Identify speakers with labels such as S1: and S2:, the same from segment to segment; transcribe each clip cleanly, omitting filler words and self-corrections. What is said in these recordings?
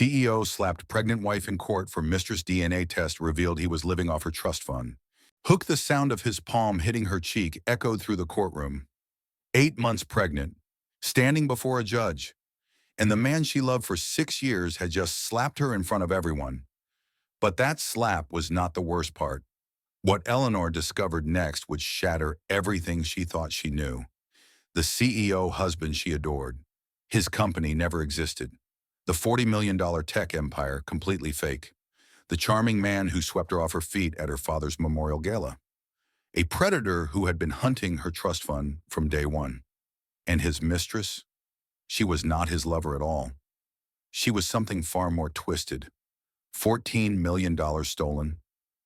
S1: CEO slapped pregnant wife in court for Mistress DNA test revealed he was living off her trust fund. Hook the sound of his palm hitting her cheek echoed through the courtroom. 8 months pregnant, standing before a judge, and the man she loved for 6 years had just slapped her in front of everyone. But that slap was not the worst part. What Eleanor discovered next would shatter everything she thought she knew. The CEO husband she adored. His company never existed. The $40 million tech empire completely fake. The charming man who swept her off her feet at her father's memorial gala. A predator who had been hunting her trust fund from day one. And his mistress? She was not his lover at all. She was something far more twisted. $14 million stolen,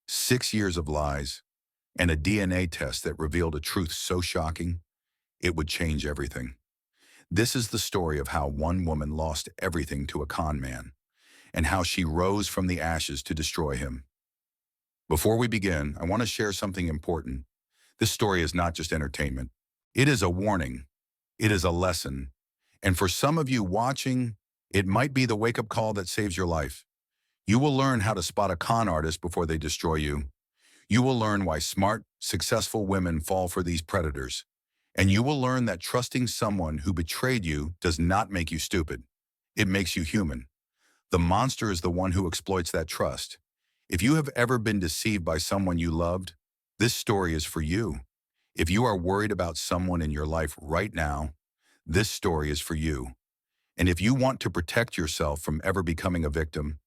S1: 6 years of lies, and a DNA test that revealed a truth so shocking, it would change everything. This is the story of how one woman lost everything to a con man, and how she rose from the ashes to destroy him. Before we begin, I want to share something important. This story is not just entertainment. It is a warning. It is a lesson. And for some of you watching, it might be the wake-up call that saves your life. You will learn how to spot a con artist before they destroy you. You will learn why smart, successful women fall for these predators. And you will learn that trusting someone who betrayed you does not make you stupid. It makes you human. The monster is the one who exploits that trust. If you have ever been deceived by someone you loved, this story is for you. If you are worried about someone in your life right now, this story is for you. And if you want to protect yourself from ever becoming a victim,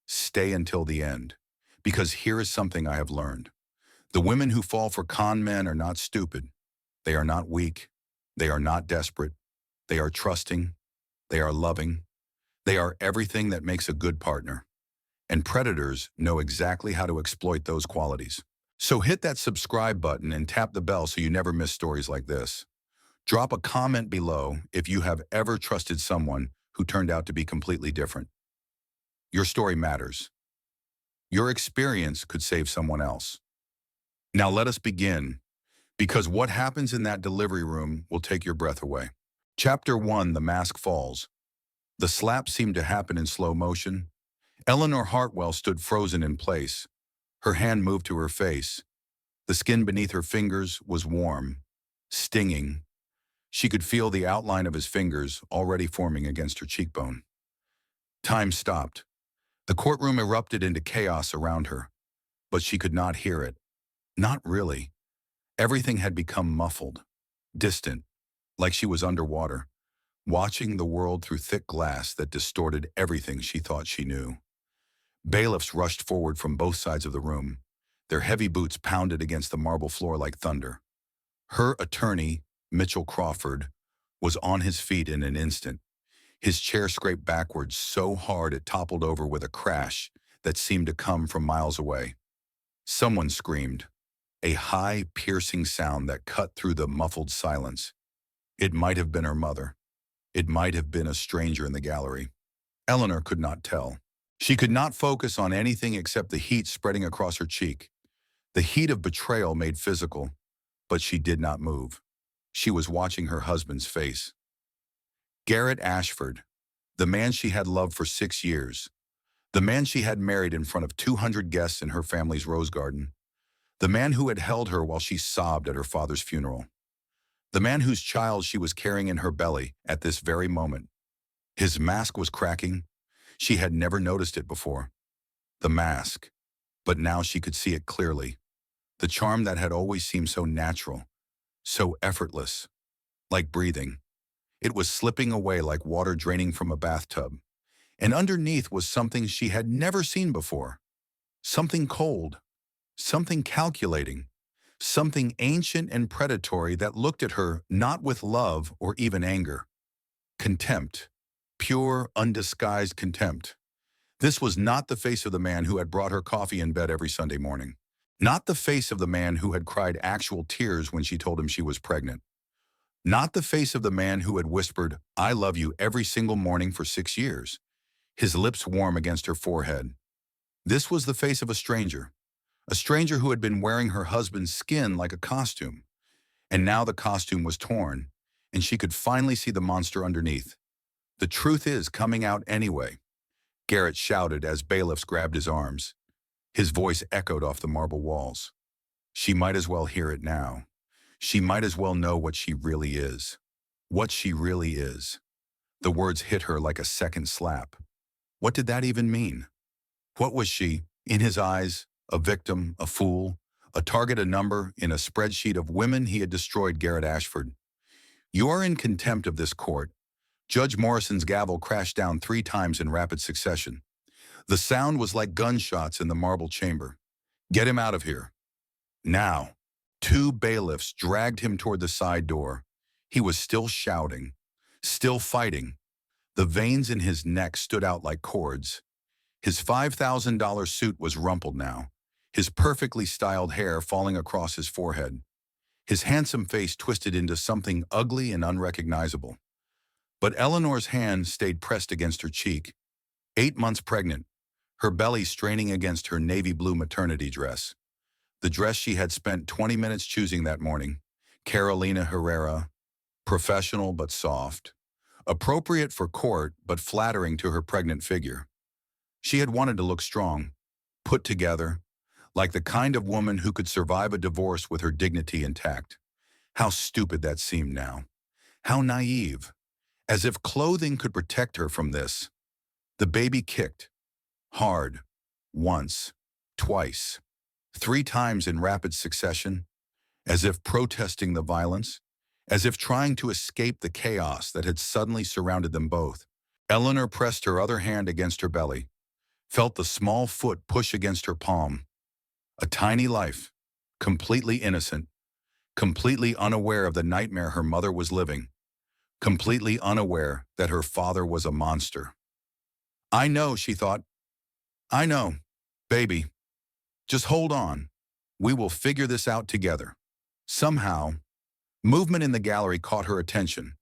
S1: stay until the end. Because here is something I have learned. The women who fall for con men are not stupid. They are not weak. They are not desperate. They are trusting. They are loving. They are everything that makes a good partner. And predators know exactly how to exploit those qualities. So hit that subscribe button and tap the bell so you never miss stories like this. Drop a comment below if you have ever trusted someone who turned out to be completely different. Your story matters. Your experience could save someone else. Now let us begin, because what happens in that delivery room will take your breath away. Chapter 1, The Mask Falls. The slap seemed to happen in slow motion. Eleanor Hartwell stood frozen in place. Her hand moved to her face. The skin beneath her fingers was warm, stinging. She could feel the outline of his fingers already forming against her cheekbone. Time stopped. The courtroom erupted into chaos around her, but she could not hear it. Not really. Everything had become muffled, distant, like she was underwater, watching the world through thick glass that distorted everything she thought she knew. Bailiffs rushed forward from both sides of the room. Their heavy boots pounded against the marble floor like thunder. Her attorney, Mitchell Crawford, was on his feet in an instant. His chair scraped backwards so hard it toppled over with a crash that seemed to come from miles away. Someone screamed, a high, piercing sound that cut through the muffled silence. It might have been her mother. It might have been a stranger in the gallery. Eleanor could not tell. She could not focus on anything except the heat spreading across her cheek. The heat of betrayal made physical, but she did not move. She was watching her husband's face. Garrett Ashford, the man she had loved for 6 years, the man she had married in front of 200 guests in her family's rose garden, the man who had held her while she sobbed at her father's funeral, the man whose child she was carrying in her belly at this very moment. His mask was cracking. She had never noticed it before. The mask, but now she could see it clearly. The charm that had always seemed so natural, so effortless, like breathing. It was slipping away like water draining from a bathtub. And underneath was something she had never seen before. Something cold, something calculating, something ancient and predatory that looked at her not with love or even anger. Contempt, pure, undisguised contempt. This was not the face of the man who had brought her coffee in bed every Sunday morning. Not the face of the man who had cried actual tears when she told him she was pregnant. Not the face of the man who had whispered, "I love you" every single morning for 6 years, his lips warm against her forehead. This was the face of a stranger who had been wearing her husband's skin like a costume. And now the costume was torn, and she could finally see the monster underneath. The truth is coming out anyway. Garrett shouted as bailiffs grabbed his arms. His voice echoed off the marble walls. She might as well hear it now. She might as well know what she really is. What she really is. The words hit her like a second slap. What did that even mean? What was she, in his eyes, a victim, a fool, a target, a number in a spreadsheet of women he had destroyed? Garrett Ashford. You are in contempt of this court. Judge Morrison's gavel crashed down 3 times in rapid succession. The sound was like gunshots in the marble chamber. Get him out of here. Now. 2 bailiffs dragged him toward the side door. He was still shouting, still fighting. The veins in his neck stood out like cords. His $5,000 suit was rumpled now, his perfectly styled hair falling across his forehead. His handsome face twisted into something ugly and unrecognizable. But Eleanor's hand stayed pressed against her cheek. 8 months pregnant, her belly straining against her navy blue maternity dress. The dress she had spent 20 minutes choosing that morning. Carolina Herrera, professional but soft. Appropriate for court but flattering to her pregnant figure. She had wanted to look strong, put together, like the kind of woman who could survive a divorce with her dignity intact. How stupid that seemed now. How naive. As if clothing could protect her from this. The baby kicked. Hard. Once. Twice. 3 times in rapid succession. As if protesting the violence. As if trying to escape the chaos that had suddenly surrounded them both. Eleanor pressed her other hand against her belly. Felt the small foot push against her palm. A tiny life. Completely innocent. Completely unaware of the nightmare her mother was living. Completely unaware that her father was a monster. I know, she thought. I know, baby. Just hold on. We will figure this out together. Somehow, movement in the gallery caught her attention.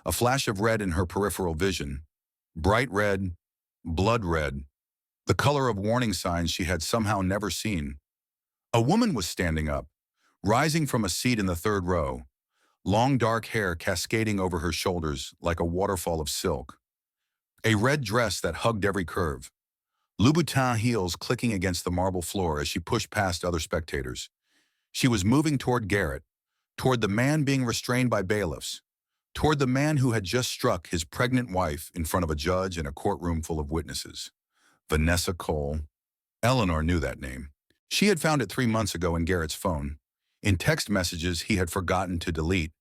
S1: A flash of red in her peripheral vision. Bright red, blood red, the color of warning signs she had somehow never seen. A woman was standing up, rising from a seat in the 3rd row, long dark hair cascading over her shoulders like a waterfall of silk. A red dress that hugged every curve. Louboutin heels clicking against the marble floor as she pushed past other spectators. She was moving toward Garrett, toward the man being restrained by bailiffs, toward the man who had just struck his pregnant wife in front of a judge in a courtroom full of witnesses. Vanessa Cole. Eleanor knew that name. She had found it 3 months ago in Garrett's phone, in text messages he had forgotten to delete,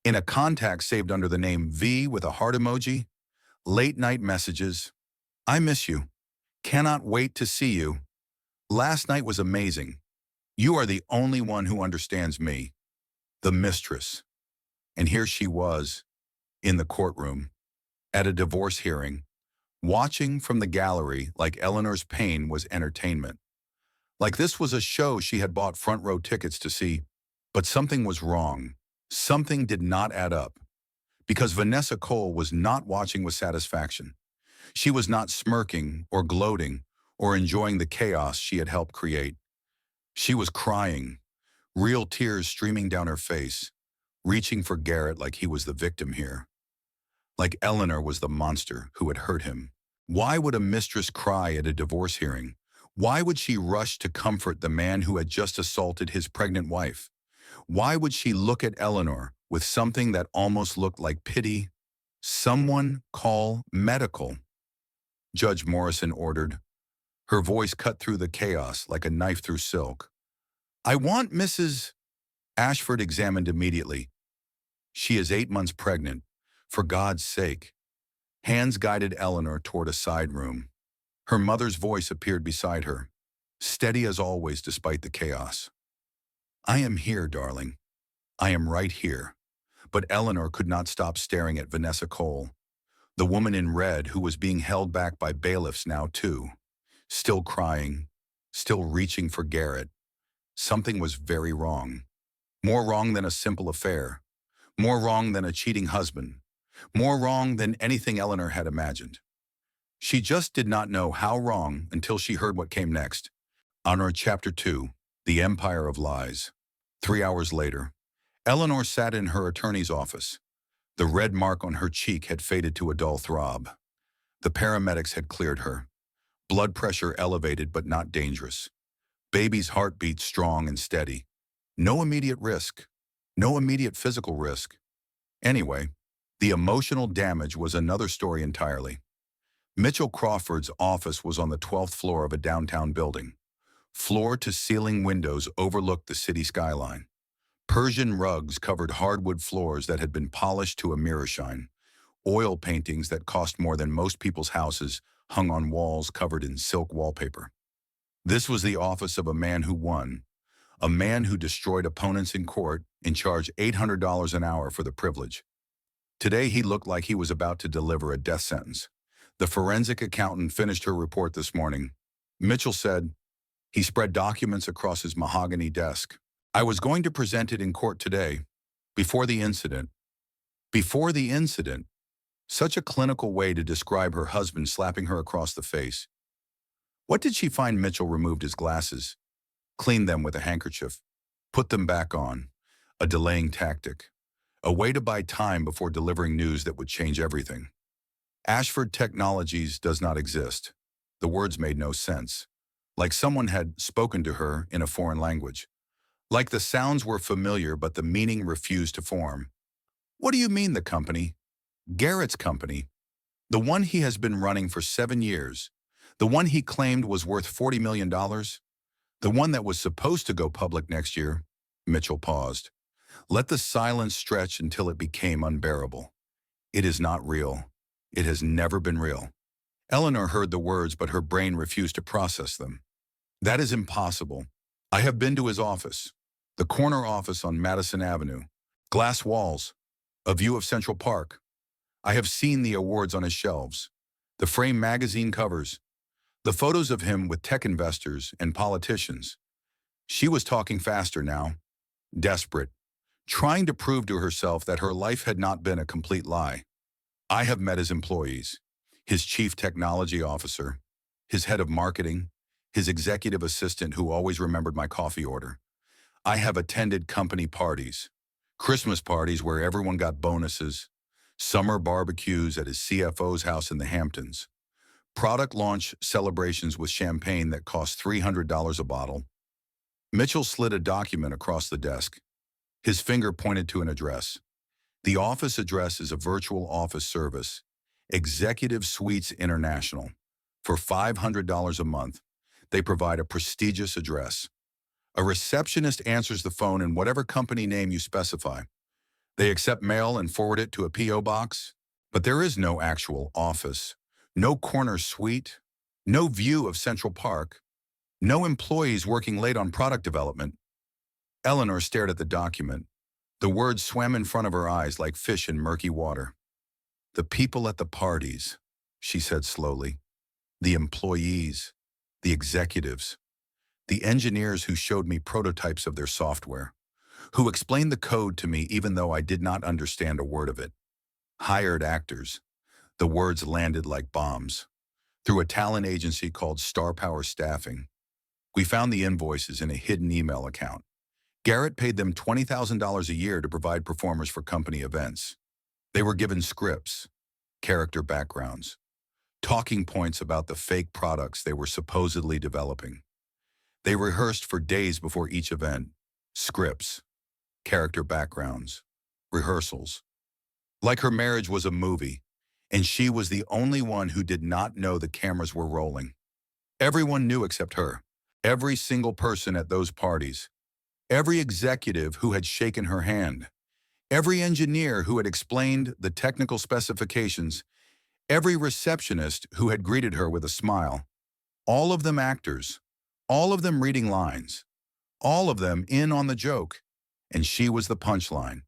S1: in a contact saved under the name V with a heart emoji, late night messages. I miss you. Cannot wait to see you. Last night was amazing. You are the only one who understands me. The mistress. And here she was, in the courtroom, at a divorce hearing, watching from the gallery like Eleanor's pain was entertainment. Like this was a show she had bought front row tickets to see. But something was wrong. Something did not add up. Because Vanessa Cole was not watching with satisfaction. She was not smirking or gloating or enjoying the chaos she had helped create. She was crying, real tears streaming down her face, reaching for Garrett like he was the victim here. Like Eleanor was the monster who had hurt him. Why would a mistress cry at a divorce hearing? Why would she rush to comfort the man who had just assaulted his pregnant wife? Why would she look at Eleanor with something that almost looked like pity? Someone call medical. Judge Morrison ordered. Her voice cut through the chaos like a knife through silk. I want Mrs. Ashford examined immediately. She is 8 months pregnant. For God's sake. Hands guided Eleanor toward a side room. Her mother's voice appeared beside her, steady as always despite the chaos. I am here, darling. I am right here. But Eleanor could not stop staring at Vanessa Cole, the woman in red who was being held back by bailiffs now too. Still crying, still reaching for Garrett. Something was very wrong. More wrong than a simple affair. More wrong than a cheating husband. More wrong than anything Eleanor had imagined. She just did not know how wrong until she heard what came next. Honor Chapter 2, The Empire of Lies. 3 hours later, Eleanor sat in her attorney's office. The red mark on her cheek had faded to a dull throb. The paramedics had cleared her. Blood pressure elevated but not dangerous. Baby's heartbeat strong and steady. No immediate risk. No immediate physical risk. Anyway, the emotional damage was another story entirely. Mitchell Crawford's office was on the 12th floor of a downtown building. Floor-to-ceiling windows overlooked the city skyline. Persian rugs covered hardwood floors that had been polished to a mirror shine. Oil paintings that cost more than most people's houses hung on walls covered in silk wallpaper. This was the office of a man who won, a man who destroyed opponents in court and charged $800 an hour for the privilege. Today he looked like he was about to deliver a death sentence. The forensic accountant finished her report this morning. Mitchell said, he spread documents across his mahogany desk. I was going to present it in court today, before the incident. Before the incident. Such a clinical way to describe her husband slapping her across the face. What did she find? Mitchell removed his glasses, cleaned them with a handkerchief, put them back on. A delaying tactic. A way to buy time before delivering news that would change everything. Ashford Technologies does not exist. The words made no sense. Like someone had spoken to her in a foreign language. Like the sounds were familiar but the meaning refused to form. What do you mean the company? Garrett's company. The one he has been running for 7 years. The one he claimed was worth $40 million. The one that was supposed to go public next year. Mitchell paused. Let the silence stretch until it became unbearable. It is not real. It has never been real. Eleanor heard the words, but her brain refused to process them. That is impossible. I have been to his office. The corner office on Madison Avenue. Glass walls. A view of Central Park. I have seen the awards on his shelves. The frame magazine covers. The photos of him with tech investors and politicians. She was talking faster now. Desperate. Trying to prove to herself that her life had not been a complete lie. I have met his employees. His chief technology officer. His head of marketing. His executive assistant who always remembered my coffee order. I have attended company parties. Christmas parties where everyone got bonuses. Summer barbecues at his CFO's house in the Hamptons. Product launch celebrations with champagne that cost $300 a bottle. Mitchell slid a document across the desk. His finger pointed to an address. The office address is a virtual office service, Executive Suites International. For $500 a month, they provide a prestigious address. A receptionist answers the phone in whatever company name you specify. They accept mail and forward it to a P.O. box, but there is no actual office, no corner suite, no view of Central Park, no employees working late on product development. Eleanor stared at the document. The words swam in front of her eyes like fish in murky water. The people at the parties, she said slowly. The employees, the executives, the engineers who showed me prototypes of their software, who explained the code to me even though I did not understand a word of it. Hired actors. The words landed like bombs. Through a talent agency called Star Power Staffing. We found the invoices in a hidden email account. Garrett paid them $20,000 a year to provide performers for company events. They were given scripts, character backgrounds, talking points about the fake products they were supposedly developing. They rehearsed for days before each event. Scripts, character backgrounds, rehearsals. Like her marriage was a movie, and she was the only one who did not know the cameras were rolling. Everyone knew except her. Every single person at those parties. Every executive who had shaken her hand. Every engineer who had explained the technical specifications. Every receptionist who had greeted her with a smile. All of them actors. All of them reading lines. All of them in on the joke. And she was the punchline.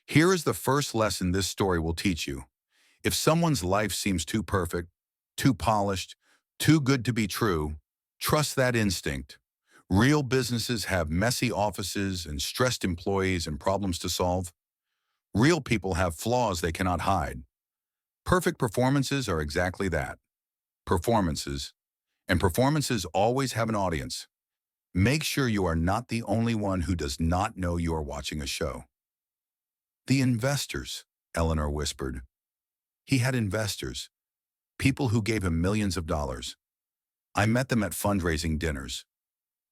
S1: Here is the first lesson this story will teach you. If someone's life seems too perfect, too polished, too good to be true, trust that instinct. Real businesses have messy offices and stressed employees and problems to solve. Real people have flaws they cannot hide. Perfect performances are exactly that. Performances. And performances always have an audience. Make sure you are not the only one who does not know you are watching a show. The investors, Eleanor whispered. He had investors. people who gave him millions of dollars. I met them at fundraising dinners.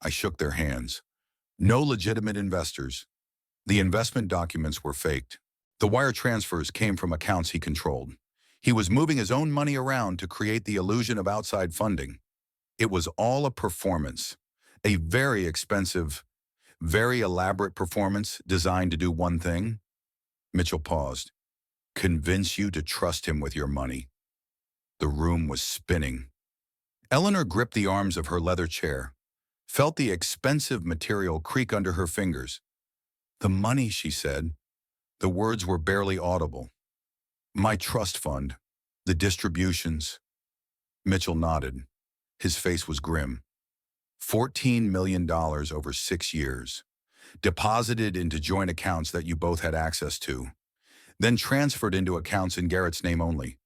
S1: I shook their hands. No legitimate investors. The investment documents were faked. The wire transfers came from accounts he controlled. He was moving his own money around to create the illusion of outside funding. It was all a performance, a very expensive, very elaborate performance designed to do one thing. Mitchell paused. Convince you to trust him with your money. The room was spinning. Eleanor gripped the arms of her leather chair, felt the expensive material creak under her fingers. The money, she said. The words were barely audible. My trust fund. The distributions. Mitchell nodded. His face was grim. $14 million over 6 years. Deposited into joint accounts that you both had access to. Then transferred into accounts in Garrett's name only.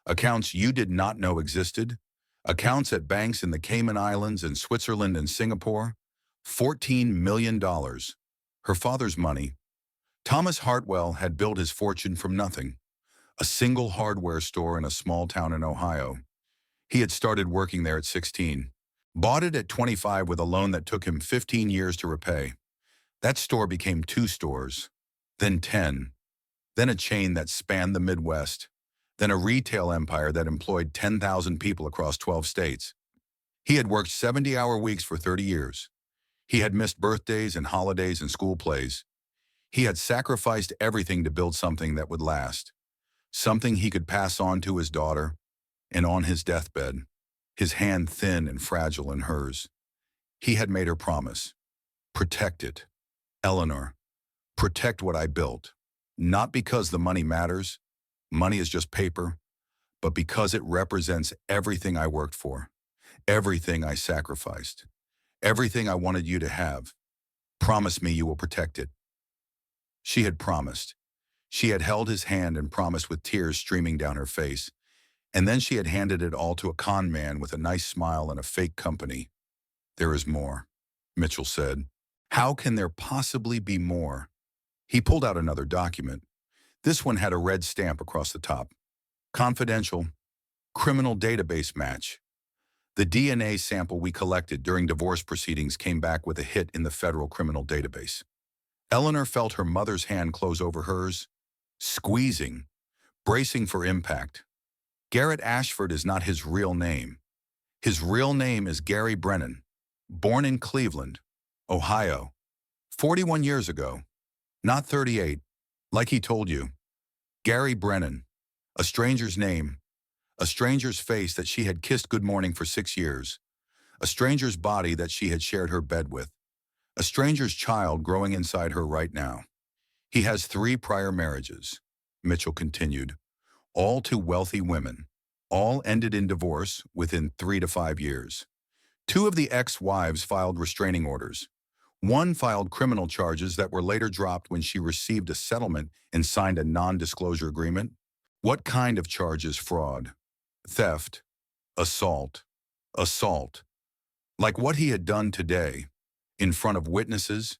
S1: Accounts you did not know existed. Accounts at banks in the Cayman Islands and Switzerland and Singapore. $14 million. Her father's money. Thomas Hartwell had built his fortune from nothing. A single hardware store in a small town in Ohio. He had started working there at 16. Bought it at 25 with a loan that took him 15 years to repay. That store became 2 stores, then 10, then a chain that spanned the Midwest, then a retail empire that employed 10,000 people across 12 states. He had worked 70-hour weeks for 30 years. He had missed birthdays and holidays and school plays. He had sacrificed everything to build something that would last, something he could pass on to his daughter, and on his deathbed, his hand thin and fragile in hers, he had made her promise. Protect it. Eleanor, protect what I built. Not because the money matters, money is just paper, but because it represents everything I worked for, everything I sacrificed, everything I wanted you to have. Promise me you will protect it. She had promised. She had held his hand and promised with tears streaming down her face. And then she had handed it all to a con man with a nice smile and a fake company. There is more, Mitchell said. How can there possibly be more? He pulled out another document. This one had a red stamp across the top. Confidential, criminal database match. The DNA sample we collected during divorce proceedings came back with a hit in the federal criminal database. Eleanor felt her mother's hand close over hers, squeezing, bracing for impact. Garrett Ashford is not his real name. His real name is Gary Brennan, born in Cleveland, Ohio, 41 years ago, not 38, like he told you. Gary Brennan, a stranger's name, a stranger's face that she had kissed good morning for 6 years, a stranger's body that she had shared her bed with, a stranger's child growing inside her right now. He has 3 prior marriages, Mitchell continued, all to wealthy women, all ended in divorce within 3 to 5 years. 2 of the ex-wives filed restraining orders. 1 filed criminal charges that were later dropped when she received a settlement and signed a non-disclosure agreement. What kind of charges? Fraud, theft, assault. Like what he had done today, in front of witnesses,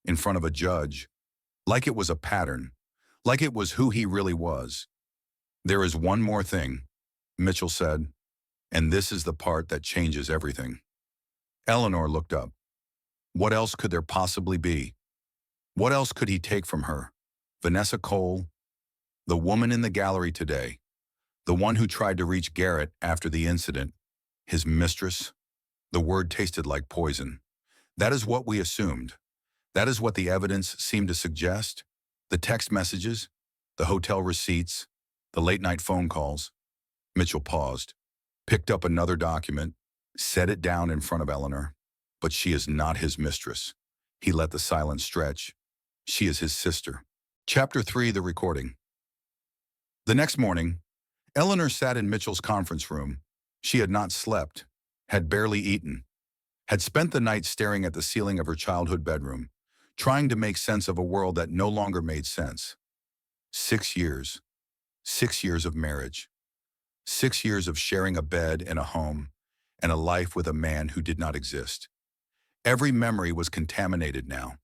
S1: in front of a judge, like it was a pattern, like it was who he really was. There is one more thing, Mitchell said, and this is the part that changes everything. Eleanor looked up. What else could there possibly be? What else could he take from her? Vanessa Cole, the woman in the gallery today, the one who tried to reach Garrett after the incident, his mistress. The word tasted like poison. That is what we assumed. That is what the evidence seemed to suggest. The text messages, the hotel receipts, the late-night phone calls. Mitchell paused, picked up another document, set it down in front of Eleanor. But she is not his mistress. He let the silence stretch. She is his sister. Chapter 3, the recording. The next morning, Eleanor sat in Mitchell's conference room. She had not slept, had barely eaten, had spent the night staring at the ceiling of her childhood bedroom, trying to make sense of a world that no longer made sense. 6 years. 6 years of marriage. 6 years of sharing a bed and a home, and a life with a man who did not exist. Every memory was contaminated now.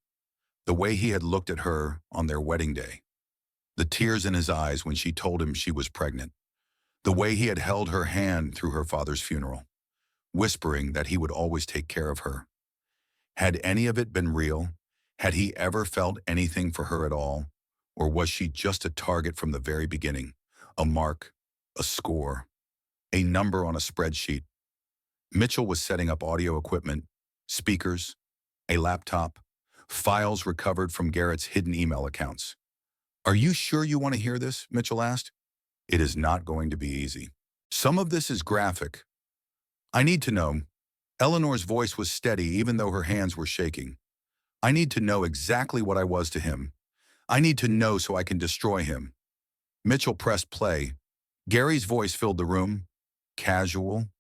S1: The way he had looked at her on their wedding day. The tears in his eyes when she told him she was pregnant. The way he had held her hand through her father's funeral, whispering that he would always take care of her. Had any of it been real? Had he ever felt anything for her at all? Or was she just a target from the very beginning? A mark, a score, a number on a spreadsheet. Mitchell was setting up audio equipment, speakers, a laptop, files recovered from Garrett's hidden email accounts. "Are you sure you want to hear this?" Mitchell asked. "It is not going to be easy. Some of this is graphic. I need to know." Eleanor's voice was steady even though her hands were shaking. "I need to know exactly what I was to him. I need to know so I can destroy him." Mitchell pressed play. Gary's voice filled the room, casual,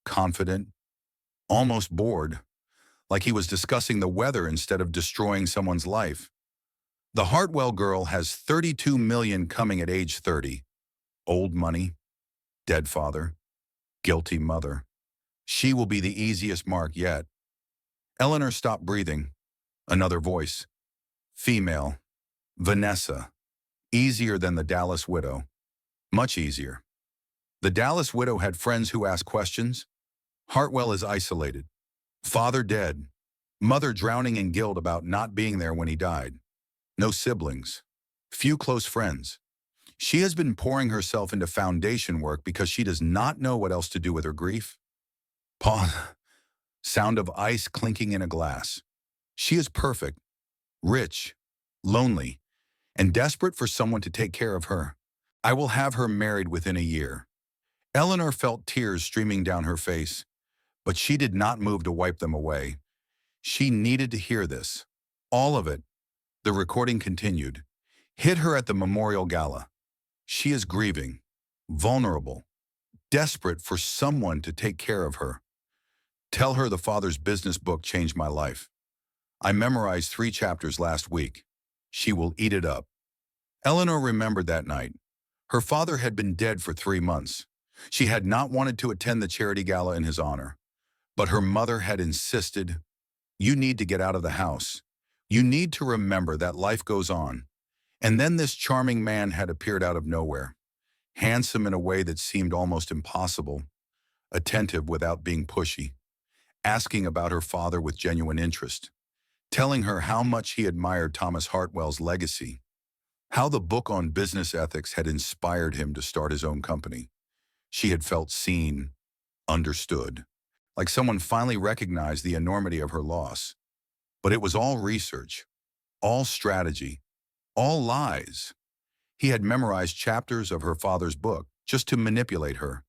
S1: confident, almost bored, like he was discussing the weather instead of destroying someone's life. "The Hartwell girl has 32 million coming at age 30. Old money, dead father, guilty mother. She will be the easiest mark yet." Eleanor stopped breathing. Another voice. Female. Vanessa. Easier than the Dallas widow. Much easier. The Dallas widow had friends who asked questions. Hartwell is isolated. Father dead. Mother drowning in guilt about not being there when he died. No siblings. Few close friends. She has been pouring herself into foundation work because she does not know what else to do with her grief. Pause. Sound of ice clinking in a glass. She is perfect, rich, lonely, and desperate for someone to take care of her. I will have her married within a year. Eleanor felt tears streaming down her face, but she did not move to wipe them away. She needed to hear this. All of it. The recording continued. Hit her at the memorial gala. She is grieving, vulnerable, desperate for someone to take care of her. Tell her the father's business book changed my life. I memorized 3 chapters last week. She will eat it up. Eleanor remembered that night. Her father had been dead for 3 months. She had not wanted to attend the charity gala in his honor. But her mother had insisted, "You need to get out of the house. You need to remember that life goes on." And then this charming man had appeared out of nowhere, handsome in a way that seemed almost impossible, attentive without being pushy, asking about her father with genuine interest, telling her how much he admired Thomas Hartwell's legacy, how the book on business ethics had inspired him to start his own company. She had felt seen, understood, like someone finally recognized the enormity of her loss. But it was all research, all strategy, all lies. He had memorized chapters of her father's book just to manipulate her.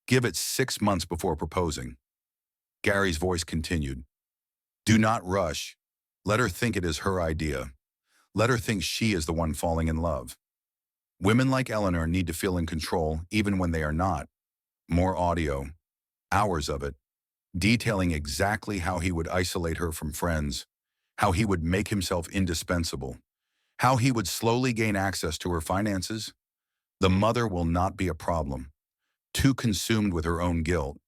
S1: Give it 6 months before proposing. Gary's voice continued. Do not rush. Let her think it is her idea. Let her think she is the one falling in love. Women like Eleanor need to feel in control even when they are not. More audio, hours of it, detailing exactly how he would isolate her from friends, how he would make himself indispensable, how he would slowly gain access to her finances. The mother will not be a problem, too consumed with her own guilt.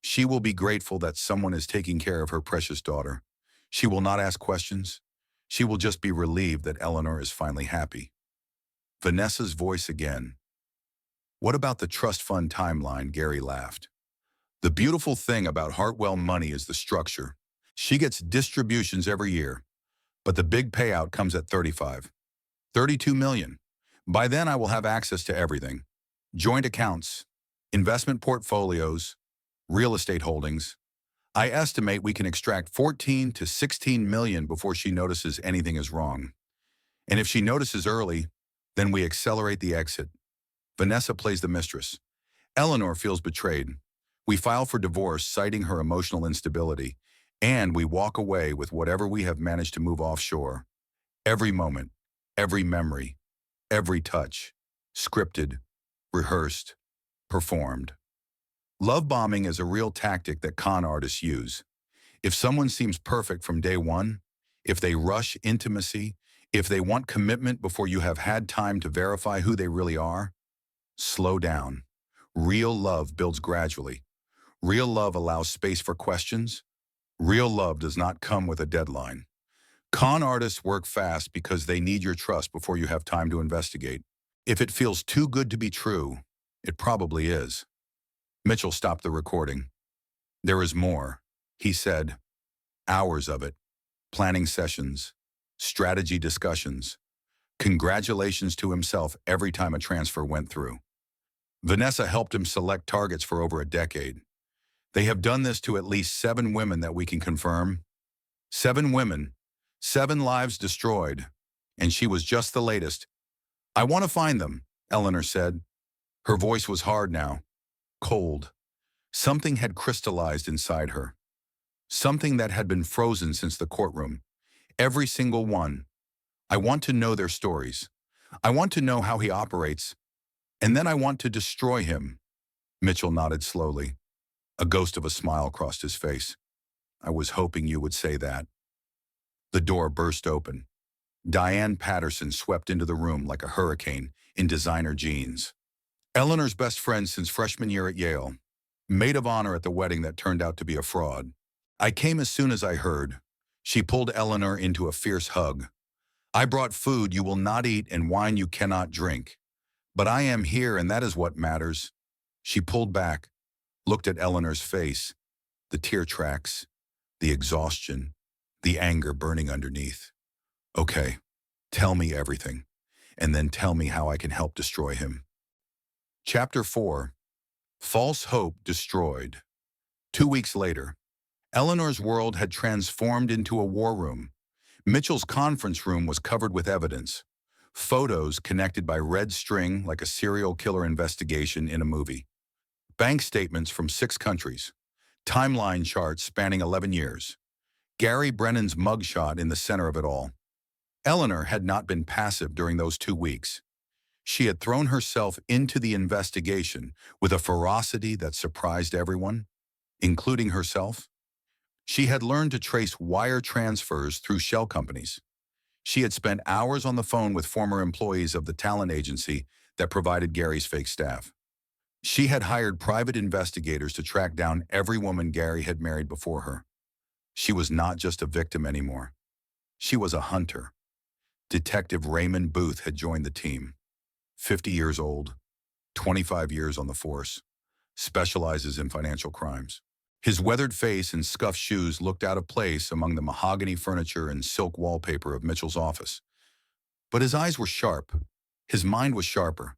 S1: She will be grateful that someone is taking care of her precious daughter. She will not ask questions. She will just be relieved that Eleanor is finally happy. Vanessa's voice again. What about the trust fund timeline? Gary laughed. The beautiful thing about Hartwell money is the structure. She gets distributions every year, but the big payout comes at 35, 32 million. By then I will have access to everything. Joint accounts, investment portfolios, real estate holdings. I estimate we can extract 14 to 16 million before she notices anything is wrong. And if she notices early, then we accelerate the exit. Vanessa plays the mistress. Eleanor feels betrayed. We file for divorce citing her emotional instability, and we walk away with whatever we have managed to move offshore. Every moment, every memory, every touch, scripted, rehearsed, performed. Love bombing is a real tactic that con artists use. If someone seems perfect from day one, if they rush intimacy, if they want commitment before you have had time to verify who they really are, slow down. Real love builds gradually. Real love allows space for questions. Real love does not come with a deadline. Con artists work fast because they need your trust before you have time to investigate. If it feels too good to be true, It probably is. Mitchell stopped the recording. There is more, he said. Hours of it. Planning sessions. Strategy discussions. Congratulations to himself every time a transfer went through. Vanessa helped him select targets for over a decade. They have done this to at least 7 women that we can confirm. 7 women. 7 lives destroyed. And she was just the latest. I want to find them, Eleanor said. Her voice was hard now. Cold. Something had crystallized inside her. Something that had been frozen since the courtroom. Every single one. I want to know their stories. I want to know how he operates. And then I want to destroy him. Mitchell nodded slowly. A ghost of a smile crossed his face. I was hoping you would say that. The door burst open. Diane Patterson swept into the room like a hurricane in designer jeans. Eleanor's best friend since freshman year at Yale. Maid of honor at the wedding that turned out to be a fraud. I came as soon as I heard. She pulled Eleanor into a fierce hug. I brought food you will not eat and wine you cannot drink. But I am here and that is what matters. She pulled back, looked at Eleanor's face, the tear tracks, the exhaustion, the anger burning underneath. Okay, tell me everything, and then tell me how I can help destroy him. Chapter 4. False Hope Destroyed. 2 weeks later, Eleanor's world had transformed into a war room. Mitchell's conference room was covered with evidence. Photos connected by red string like a serial killer investigation in a movie. Bank statements from 6 countries. Timeline charts spanning 11 years. Gary Brennan's mugshot in the center of it all. Eleanor had not been passive during those 2 weeks. She had thrown herself into the investigation with a ferocity that surprised everyone, including herself. She had learned to trace wire transfers through shell companies. She had spent hours on the phone with former employees of the talent agency that provided Gary's fake staff. She had hired private investigators to track down every woman Gary had married before her. She was not just a victim anymore. She was a hunter. Detective Raymond Booth had joined the team. 50 years old, 25 years on the force, specializes in financial crimes. His weathered face and scuffed shoes looked out of place among the mahogany furniture and silk wallpaper of Mitchell's office. But his eyes were sharp. His mind was sharper.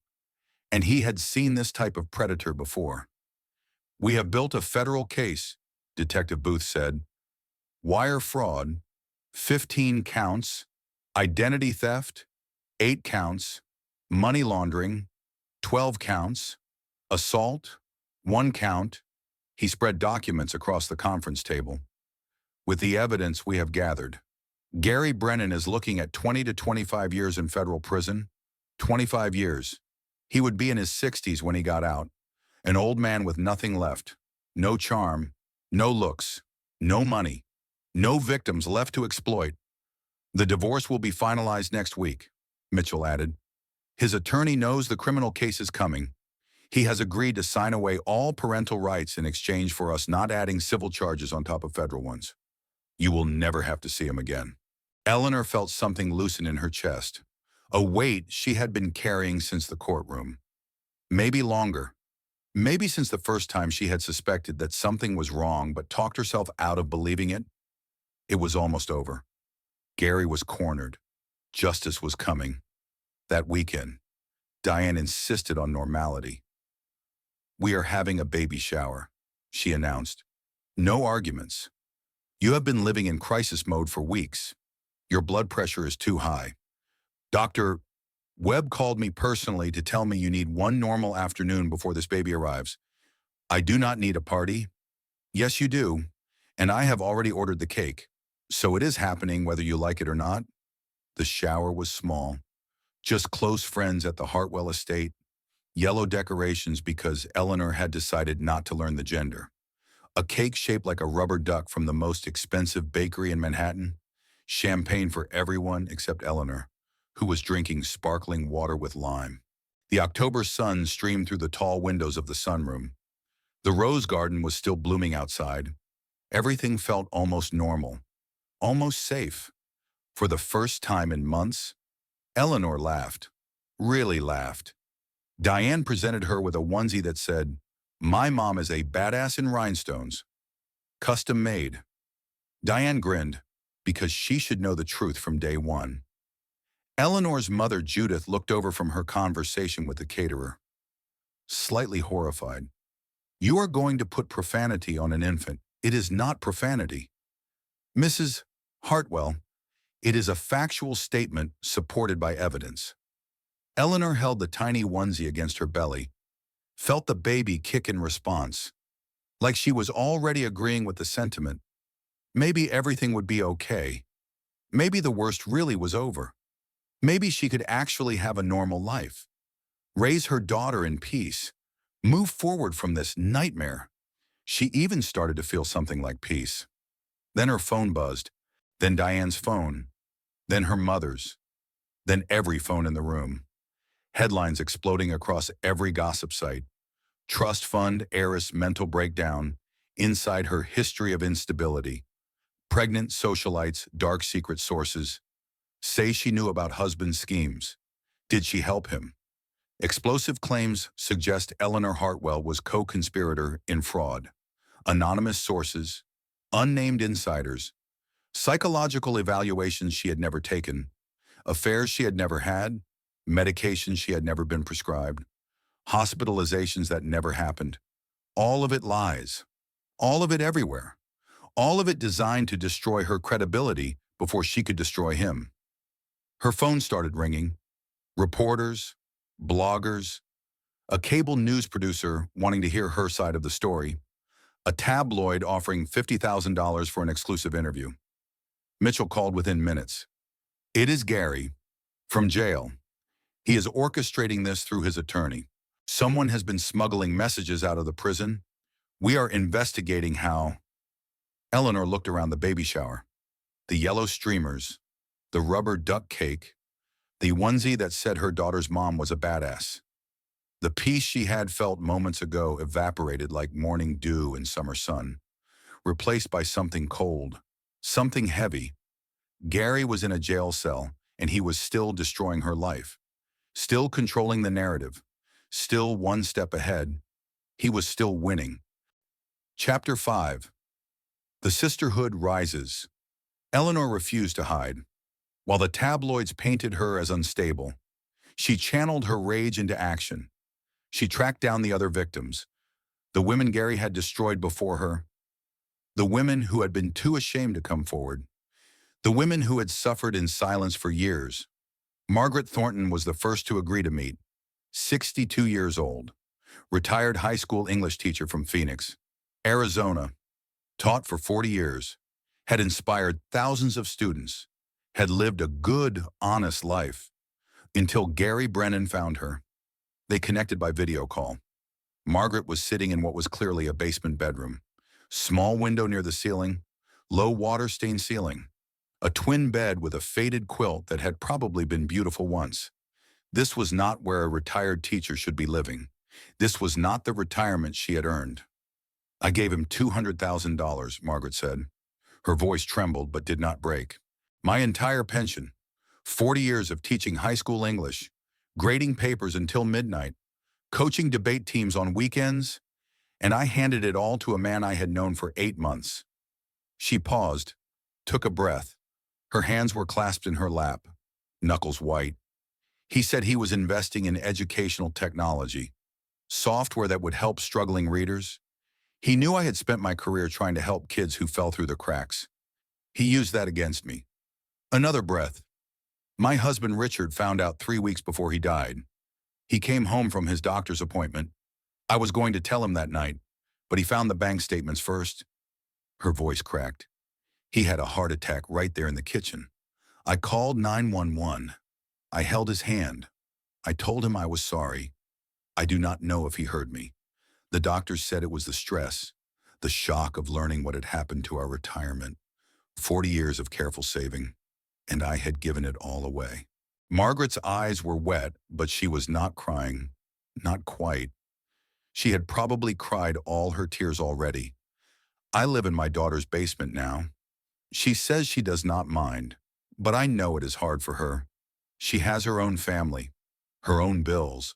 S1: And he had seen this type of predator before. We have built a federal case, Detective Booth said. Wire fraud, 15 counts, identity theft, 8 counts, money laundering, 12 counts, assault, 1 count. He spread documents across the conference table. With the evidence we have gathered, Gary Brennan is looking at 20 to 25 years in federal prison. 25 years. He would be in his 60s when he got out. An old man with nothing left. No charm, no looks, no money, no victims left to exploit. The divorce will be finalized next week, Mitchell added. His attorney knows the criminal case is coming. He has agreed to sign away all parental rights in exchange for us not adding civil charges on top of federal ones. You will never have to see him again. Eleanor felt something loosen in her chest, a weight she had been carrying since the courtroom. Maybe longer. Maybe since the first time she had suspected that something was wrong but talked herself out of believing it. It was almost over. Gary was cornered. Justice was coming. That weekend, Diane insisted on normality. We are having a baby shower, she announced. No arguments. You have been living in crisis mode for weeks. Your blood pressure is too high. Dr. Webb called me personally to tell me you need 1 normal afternoon before this baby arrives. I do not need a party. Yes, you do. And I have already ordered the cake. So it is happening whether you like it or not. The shower was small. Just close friends at the Hartwell estate. Yellow decorations because Eleanor had decided not to learn the gender. A cake shaped like a rubber duck from the most expensive bakery in Manhattan. Champagne for everyone except Eleanor, who was drinking sparkling water with lime. The October sun streamed through the tall windows of the sunroom. The rose garden was still blooming outside. Everything felt almost normal, almost safe. For the first time in months, Eleanor laughed, really laughed. Diane presented her with a onesie that said, "My mom is a badass in rhinestones, custom made." Diane grinned, because she should know the truth from day one. Eleanor's mother, Judith, looked over from her conversation with the caterer, slightly horrified. "You are going to put profanity on an infant. It is not profanity. Mrs. Hartwell, it is a factual statement supported by evidence." Eleanor held the tiny onesie against her belly, felt the baby kick in response, like she was already agreeing with the sentiment. Maybe everything would be okay. Maybe the worst really was over. Maybe she could actually have a normal life, raise her daughter in peace, move forward from this nightmare. She even started to feel something like peace. Then her phone buzzed, then Diane's phone, then her mother's, then every phone in the room. Headlines exploding across every gossip site. Trust fund heiress mental breakdown, inside her history of instability. Pregnant socialites, dark secret sources. Say she knew about husband's schemes. Did she help him? Explosive claims suggest Eleanor Hartwell was co-conspirator in fraud. Anonymous sources, unnamed insiders, psychological evaluations she had never taken, affairs she had never had, medications she had never been prescribed, hospitalizations that never happened. All of it lies. All of it everywhere. All of it designed to destroy her credibility before she could destroy him. Her phone started ringing. Reporters, bloggers, a cable news producer wanting to hear her side of the story, a tabloid offering $50,000 for an exclusive interview. Mitchell called within minutes. "It is Gary, from jail. He is orchestrating this through his attorney. Someone has been smuggling messages out of the prison. We are investigating how." Eleanor looked around the baby shower. The yellow streamers, the rubber duck cake, the onesie that said her daughter's mom was a badass. The peace she had felt moments ago evaporated like morning dew in summer sun, replaced by something cold, something heavy. Gary was in a jail cell, and he was still destroying her life, still controlling the narrative, still one step ahead. He was still winning. Chapter 5. The Sisterhood Rises. Eleanor refused to hide. While the tabloids painted her as unstable, she channeled her rage into action. She tracked down the other victims, the women Gary had destroyed before her, the women who had been too ashamed to come forward, the women who had suffered in silence for years. Margaret Thornton was the first to agree to meet, 62 years old, retired high school English teacher from Phoenix, Arizona, taught for 40 years, had inspired thousands of students, had lived a good, honest life, until Gary Brennan found her. They connected by video call. Margaret was sitting in what was clearly a basement bedroom. Small window near the ceiling, low water-stained ceiling, a twin bed with a faded quilt that had probably been beautiful once. This was not where a retired teacher should be living. This was not the retirement she had earned. "I gave him $200,000, Margaret said. Her voice trembled but did not break. "My entire pension, 40 years of teaching high school English, grading papers until midnight, coaching debate teams on weekends, and I handed it all to a man I had known for 8 months." She paused, took a breath. Her hands were clasped in her lap, knuckles white. "He said he was investing in educational technology, software that would help struggling readers. He knew I had spent my career trying to help kids who fell through the cracks. He used that against me." Another breath. "My husband Richard found out 3 weeks before he died. He came home from his doctor's appointment. I was going to tell him that night, but he found the bank statements first." Her voice cracked. "He had a heart attack right there in the kitchen. I called 911. I held his hand. I told him I was sorry. I do not know if he heard me. The doctors said it was the stress, the shock of learning what had happened to our retirement, 40 years of careful saving, and I had given it all away." Margaret's eyes were wet, but she was not crying. Not quite. She had probably cried all her tears already. "I live in my daughter's basement now. She says she does not mind, but I know it is hard for her. She has her own family, her own bills.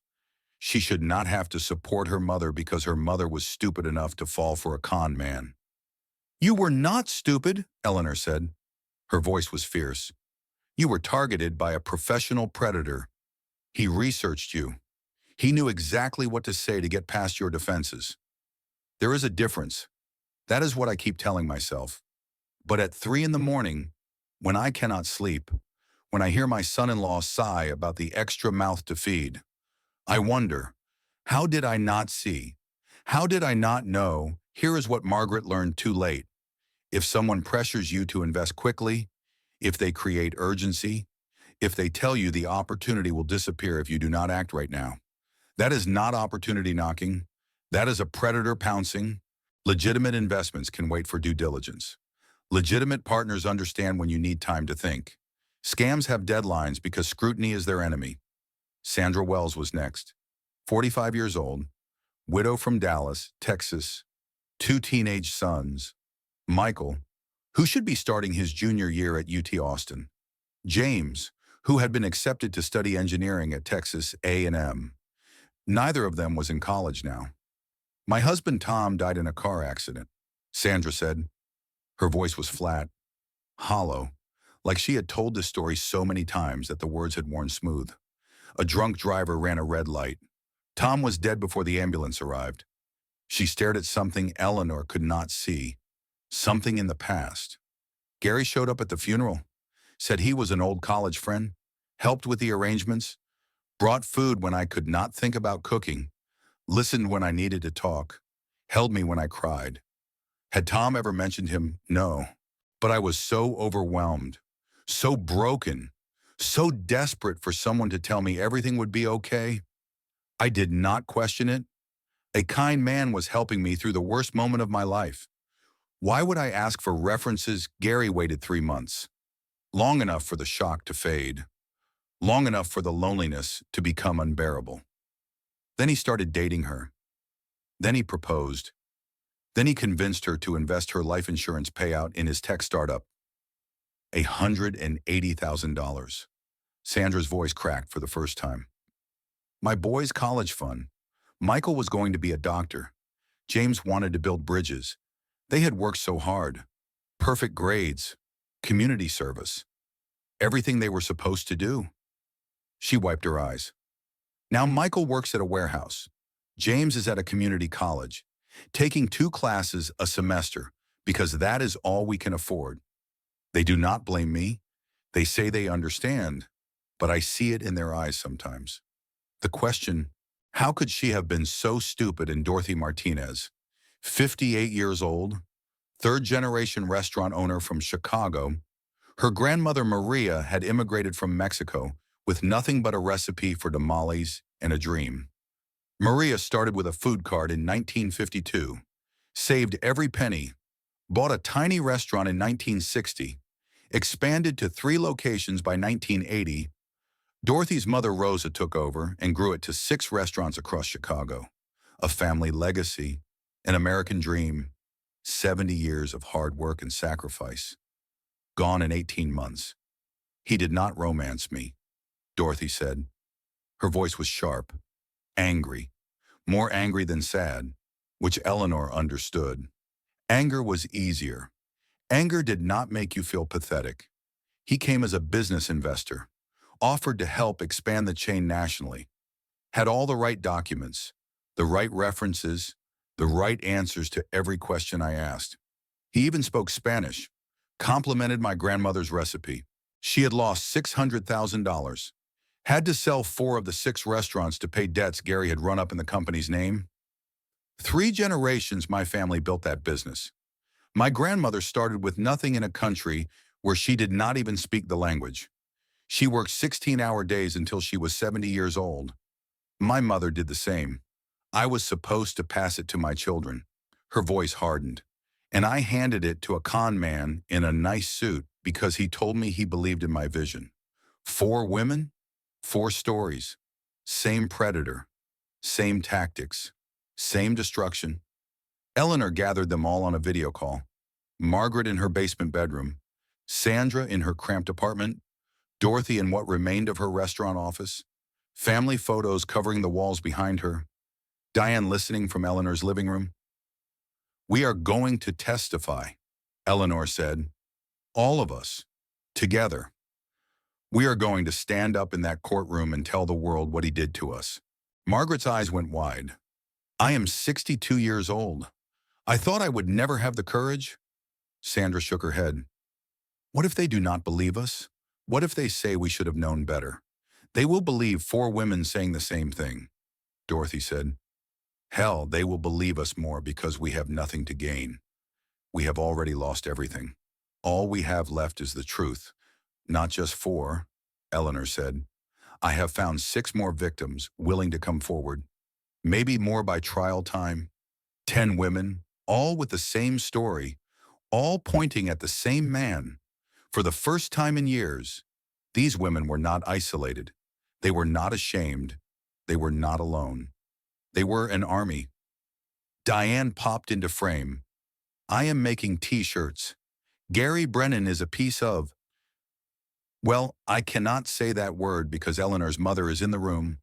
S1: She should not have to support her mother because her mother was stupid enough to fall for a con man. You were not stupid, Eleanor said. Her voice was fierce. You were targeted by a professional predator. He researched you. He knew exactly what to say to get past your defenses. There is a difference. That is what I keep telling myself. But at 3 in the morning, when I cannot sleep, when I hear my son-in-law sigh about the extra mouth to feed, I wonder, how did I not see? How did I not know? Here is what Margaret learned too late. If someone pressures you to invest quickly, if they create urgency, if they tell you the opportunity will disappear if you do not act right now, that is not opportunity knocking. That is a predator pouncing. Legitimate investments can wait for due diligence. Legitimate partners understand when you need time to think. Scams have deadlines because scrutiny is their enemy. Sandra Wells was next. 45 years old, widow from Dallas, Texas, 2 teenage sons. Michael, who should be starting his junior year at UT Austin. James, who had been accepted to study engineering at Texas A&M. Neither of them was in college now. My husband Tom died in a car accident, Sandra said. Her voice was flat, hollow, like she had told this story so many times that the words had worn smooth. A drunk driver ran a red light. Tom was dead before the ambulance arrived. She stared at something Eleanor could not see, something in the past. Gary showed up at the funeral, said he was an old college friend, helped with the arrangements, brought food when I could not think about cooking, listened when I needed to talk, held me when I cried. Had Tom ever mentioned him? No. But I was so overwhelmed, so broken, so desperate for someone to tell me everything would be okay. I did not question it. A kind man was helping me through the worst moment of my life. Why would I ask for references? Gary waited 3 months. Long enough for the shock to fade. Long enough for the loneliness to become unbearable. Then he started dating her. Then he proposed. Then he convinced her to invest her life insurance payout in his tech startup. $180,000. Sandra's voice cracked for the first time. My boy's college fund. Michael was going to be a doctor. James wanted to build bridges. They had worked so hard. Perfect grades. Community service. Everything they were supposed to do. She wiped her eyes. Now Michael works at a warehouse. James is at a community college, taking 2 classes a semester because that is all we can afford. They do not blame me. They say they understand, but I see it in their eyes sometimes. The question, how could she have been so stupid? And Dorothy Martinez, 58 years old, 3rd-generation restaurant owner from Chicago. Her grandmother Maria had immigrated from Mexico with nothing but a recipe for tamales and a dream. Maria started with a food cart in 1952, saved every penny, bought a tiny restaurant in 1960, expanded to 3 locations by 1980. Dorothy's mother Rosa took over and grew it to 6 restaurants across Chicago. A family legacy, an American dream, 70 years of hard work and sacrifice. Gone in 18 months. He did not romance me, Dorothy said. Her voice was sharp, angry, more angry than sad, which Eleanor understood. Anger was easier. Anger did not make you feel pathetic. He came as a business investor, offered to help expand the chain nationally, had all the right documents, the right references, the right answers to every question I asked. He even spoke Spanish, complimented my grandmother's recipe. She had lost $600,000, had to sell 4 of the 6 restaurants to pay debts Gary had run up in the company's name. 3 generations my family built that business. My grandmother started with nothing in a country where she did not even speak the language. She worked 16-hour days until she was 70 years old. My mother did the same. I was supposed to pass it to my children. Her voice hardened. And I handed it to a con man in a nice suit because he told me he believed in my vision. 4 women, 4 stories. Same predator. Same tactics. Same destruction. Eleanor gathered them all on a video call. Margaret in her basement bedroom. Sandra in her cramped apartment. Dorothy in what remained of her restaurant office. Family photos covering the walls behind her. Diane listening from Eleanor's living room. "We are going to testify," Eleanor said. "All of us. Together. We are going to stand up in that courtroom and tell the world what he did to us." Margaret's eyes went wide. "I am 62 years old. I thought I would never have the courage." Sandra shook her head. "What if they do not believe us? What if they say we should have known better? They will believe 4 women saying the same thing," Dorothy said. "Hell, they will believe us more because we have nothing to gain. We have already lost everything. All we have left is the truth. Not just 4, Eleanor said. I have found 6 more victims willing to come forward. Maybe more by trial time. 10 women, all with the same story, all pointing at the same man. For the first time in years, these women were not isolated. They were not ashamed. They were not alone. They were an army." Diane popped into frame. "I am making T-shirts. Gary Brennan is a piece of..." Well, I cannot say that word because Eleanor's mother is in the room,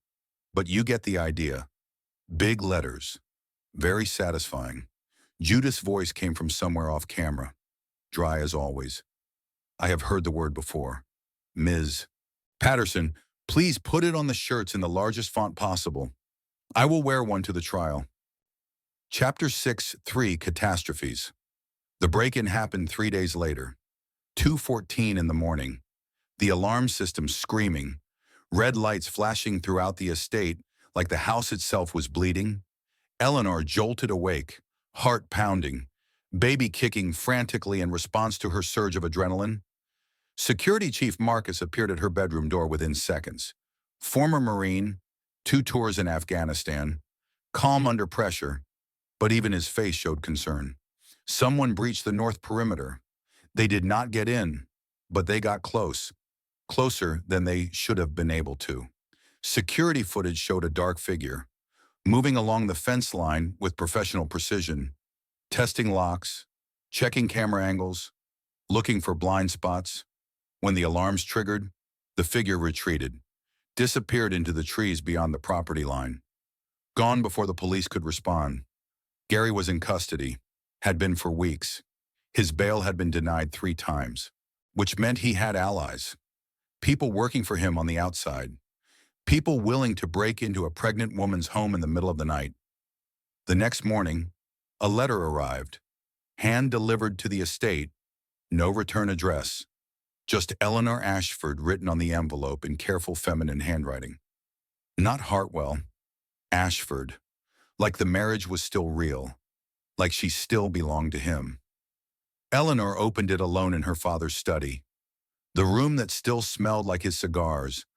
S1: but you get the idea. Big letters. Very satisfying. Judith's voice came from somewhere off camera. Dry as always. "I have heard the word before. Ms. Patterson, please put it on the shirts in the largest font possible. I will wear one to the trial." Chapter 6, 3 Catastrophes. The break-in happened 3 days later. 2:14 in the morning. The alarm system screaming. Red lights flashing throughout the estate like the house itself was bleeding. Eleanor jolted awake, heart pounding, baby kicking frantically in response to her surge of adrenaline. Security Chief Marcus appeared at her bedroom door within seconds. Former Marine, 2 tours in Afghanistan, calm under pressure, but even his face showed concern. Someone breached the north perimeter. They did not get in, but they got close. Closer than they should have been able to. Security footage showed a dark figure, moving along the fence line with professional precision, testing locks, checking camera angles, looking for blind spots. When the alarms triggered, the figure retreated, disappeared into the trees beyond the property line. Gone before the police could respond. Gary was in custody, had been for weeks. His bail had been denied 3 times, which meant he had allies. People working for him on the outside. People willing to break into a pregnant woman's home in the middle of the night. The next morning, a letter arrived, hand-delivered to the estate, no return address. Just Eleanor Ashford written on the envelope in careful feminine handwriting. Not Hartwell, Ashford. Like the marriage was still real. Like she still belonged to him. Eleanor opened it alone in her father's study. The room that still smelled like his cigars.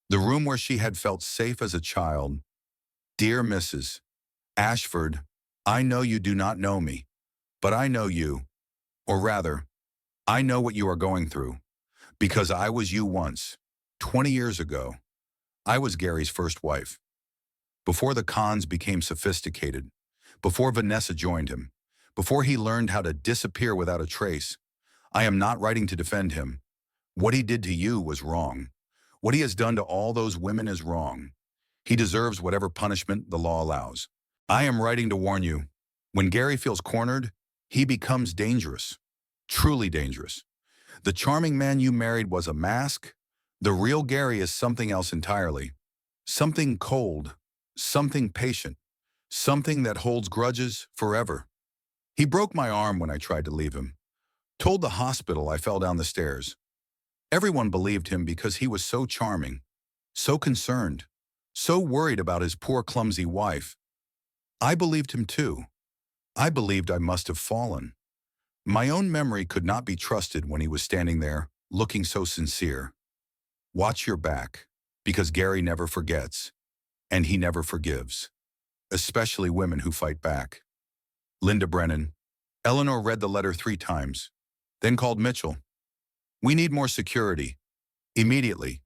S1: The room where she had felt safe as a child. "Dear Mrs. Ashford, I know you do not know me, but I know you. Or rather, I know what you are going through. Because I was you once, 20 years ago. I was Gary's first wife. Before the cons became sophisticated, before Vanessa joined him, before he learned how to disappear without a trace. I am not writing to defend him. What he did to you was wrong. What he has done to all those women is wrong. He deserves whatever punishment the law allows. I am writing to warn you. When Gary feels cornered, he becomes dangerous. Truly dangerous. The charming man you married was a mask. The real Gary is something else entirely. Something cold. Something patient. Something that holds grudges forever. He broke my arm when I tried to leave him. Told the hospital I fell down the stairs. Everyone believed him because he was so charming, so concerned, so worried about his poor clumsy wife. I believed him too. I believed I must have fallen. My own memory could not be trusted when he was standing there, looking so sincere. Watch your back, because Gary never forgets, and he never forgives, especially women who fight back. Linda Brennan. Eleanor read the letter 3 times, then called Mitchell. We need more security. Immediately.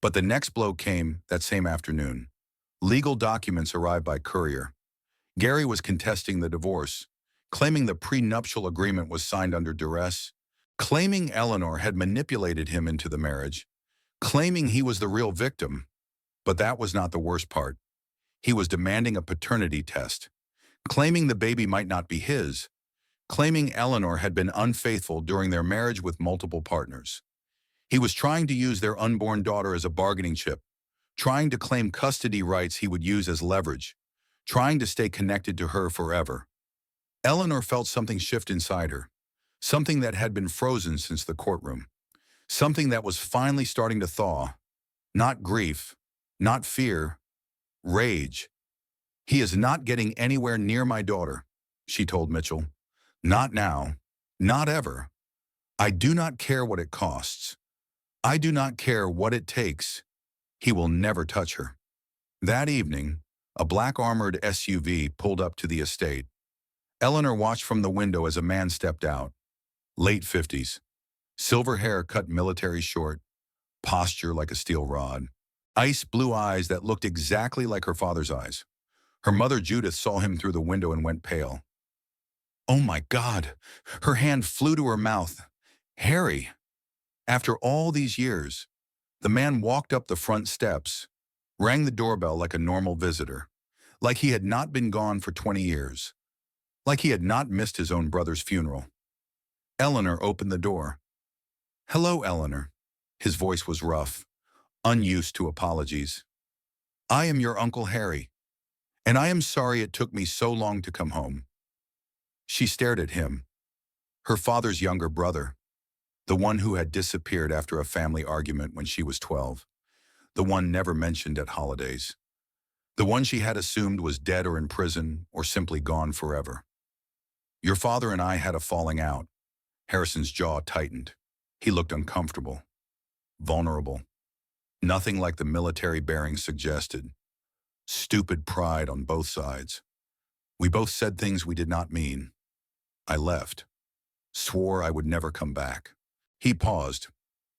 S1: But the next blow came that same afternoon. Legal documents arrived by courier. Gary was contesting the divorce, claiming the prenuptial agreement was signed under duress, claiming Eleanor had manipulated him into the marriage, claiming he was the real victim. But that was not the worst part. He was demanding a paternity test, claiming the baby might not be his, claiming Eleanor had been unfaithful during their marriage with multiple partners. He was trying to use their unborn daughter as a bargaining chip, trying to claim custody rights he would use as leverage, trying to stay connected to her forever. Eleanor felt something shift inside her, something that had been frozen since the courtroom, something that was finally starting to thaw. Not grief, not fear, rage. "He is not getting anywhere near my daughter," she told Mitchell. "Not now. Not ever. I do not care what it costs. I do not care what it takes. He will never touch her." That evening, a black armored SUV pulled up to the estate. Eleanor watched from the window as a man stepped out. Late 50s. Silver hair cut military short. Posture like a steel rod. Ice blue eyes that looked exactly like her father's eyes. Her mother Judith saw him through the window and went pale. "Oh my God!" Her hand flew to her mouth. "Harry!" After all these years, the man walked up the front steps, rang the doorbell like a normal visitor, like he had not been gone for 20 years, like he had not missed his own brother's funeral. Eleanor opened the door. "Hello, Eleanor." His voice was rough, unused to apologies. "I am your Uncle Harry, and I am sorry it took me so long to come home." She stared at him, her father's younger brother, the one who had disappeared after a family argument when she was 12, the one never mentioned at holidays, the one she had assumed was dead or in prison or simply gone forever. "Your father and I had a falling out." Harrison's jaw tightened. He looked uncomfortable, vulnerable. Nothing like the military bearings suggested. Stupid pride on both sides. "We both said things we did not mean. I left. Swore I would never come back." He paused.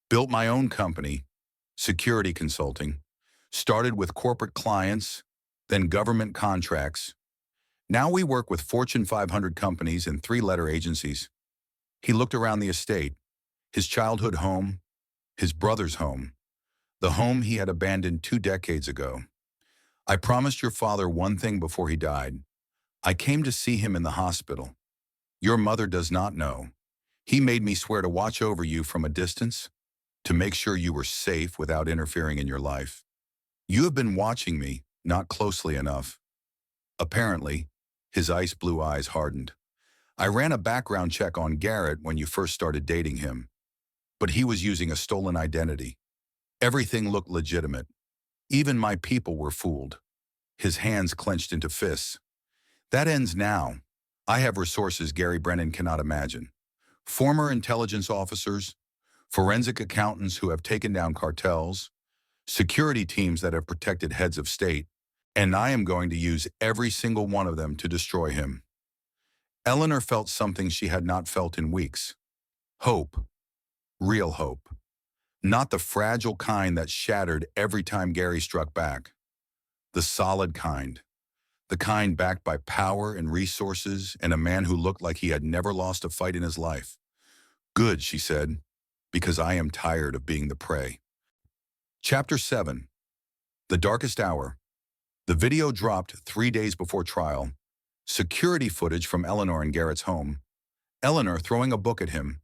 S1: "Built my own company, security consulting. Started with corporate clients, then government contracts. Now we work with Fortune 500 companies and three-letter agencies." He looked around the estate, his childhood home, his brother's home, the home he had abandoned 2 decades ago. "I promised your father one thing before he died. I came to see him in the hospital. Your mother does not know. He made me swear to watch over you from a distance, to make sure you were safe without interfering in your life. You have been watching me, not closely enough." Apparently, his ice blue eyes hardened. "I ran a background check on Garrett when you first started dating him, but he was using a stolen identity. Everything looked legitimate. Even my people were fooled." His hands clenched into fists. "That ends now. I have resources Gary Brennan cannot imagine. Former intelligence officers, forensic accountants who have taken down cartels, security teams that have protected heads of state, and I am going to use every single one of them to destroy him." Eleanor felt something she had not felt in weeks. Hope. Real hope. Not the fragile kind that shattered every time Gary struck back. The solid kind. The kind backed by power and resources and a man who looked like he had never lost a fight in his life. "Good," she said, "because I am tired of being the prey." Chapter 7. The Darkest Hour. The video dropped 3 days before trial. Security footage from Eleanor and Garrett's home. Eleanor throwing a book at him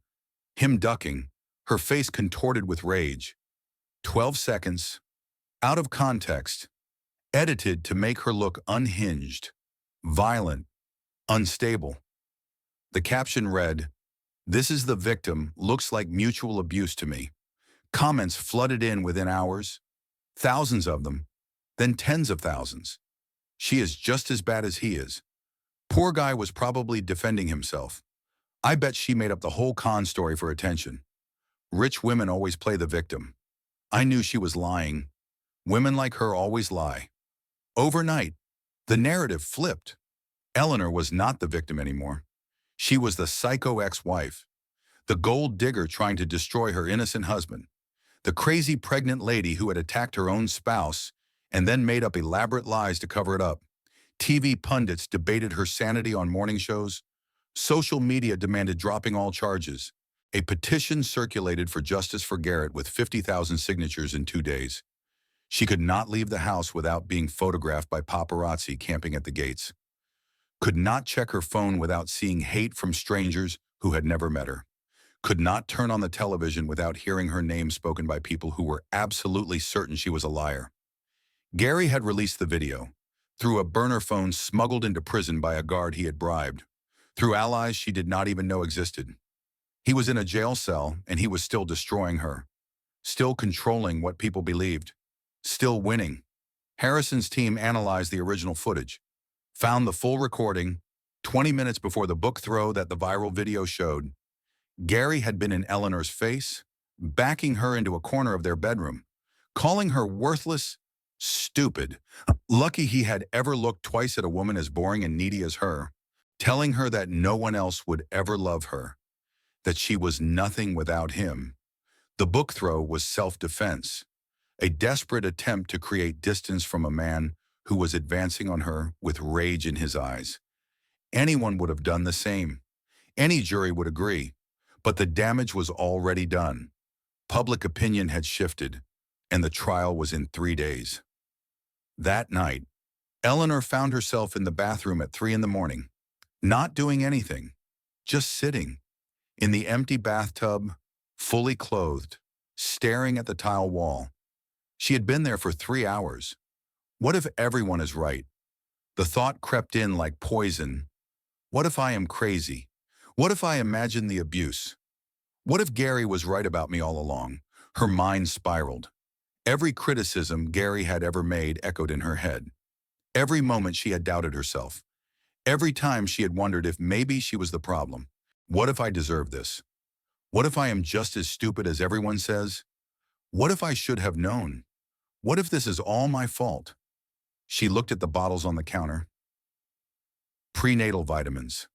S1: ducking, her face contorted with rage. 12 seconds. Out of context. Edited to make her look unhinged, violent, unstable. The caption read, "This is the victim, looks like mutual abuse to me." Comments flooded in within hours. Thousands of them, then tens of thousands. "She is just as bad as he is. Poor guy was probably defending himself. I bet she made up the whole con story for attention. Rich women always play the victim. I knew she was lying. Women like her always lie." Overnight, the narrative flipped. Eleanor was not the victim anymore. She was the psycho ex-wife, the gold digger trying to destroy her innocent husband, the crazy pregnant lady who had attacked her own spouse and then made up elaborate lies to cover it up. TV pundits debated her sanity on morning shows. Social media demanded dropping all charges. A petition circulated for justice for Garrett with 50,000 signatures in 2 days. She could not leave the house without being photographed by paparazzi camping at the gates. Could not check her phone without seeing hate from strangers who had never met her. Could not turn on the television without hearing her name spoken by people who were absolutely certain she was a liar. Gary had released the video through a burner phone smuggled into prison by a guard he had bribed, through allies she did not even know existed. He was in a jail cell and he was still destroying her, still controlling what people believed, still winning. Harrison's team analyzed the original footage, found the full recording 20 minutes before the book throw that the viral video showed. Gary had been in Eleanor's face, backing her into a corner of their bedroom, calling her worthless, stupid, lucky he had ever looked twice at a woman as boring and needy as her, telling her that no one else would ever love her, that she was nothing without him. The book throw was self-defense, a desperate attempt to create distance from a man who was advancing on her with rage in his eyes. Anyone would have done the same. Any jury would agree. But the damage was already done. Public opinion had shifted, and the trial was in 3 days. That night, Eleanor found herself in the bathroom at 3 in the morning, not doing anything, just sitting, in the empty bathtub, fully clothed, staring at the tile wall. She had been there for 3 hours. What if everyone is right? The thought crept in like poison. What if I am crazy? What if I imagine the abuse? What if Gary was right about me all along? Her mind spiraled. Every criticism Gary had ever made echoed in her head. Every moment she had doubted herself. Every time she had wondered if maybe she was the problem. What if I deserve this? What if I am just as stupid as everyone says? What if I should have known? What if this is all my fault? She looked at the bottles on the counter. Prenatal vitamins.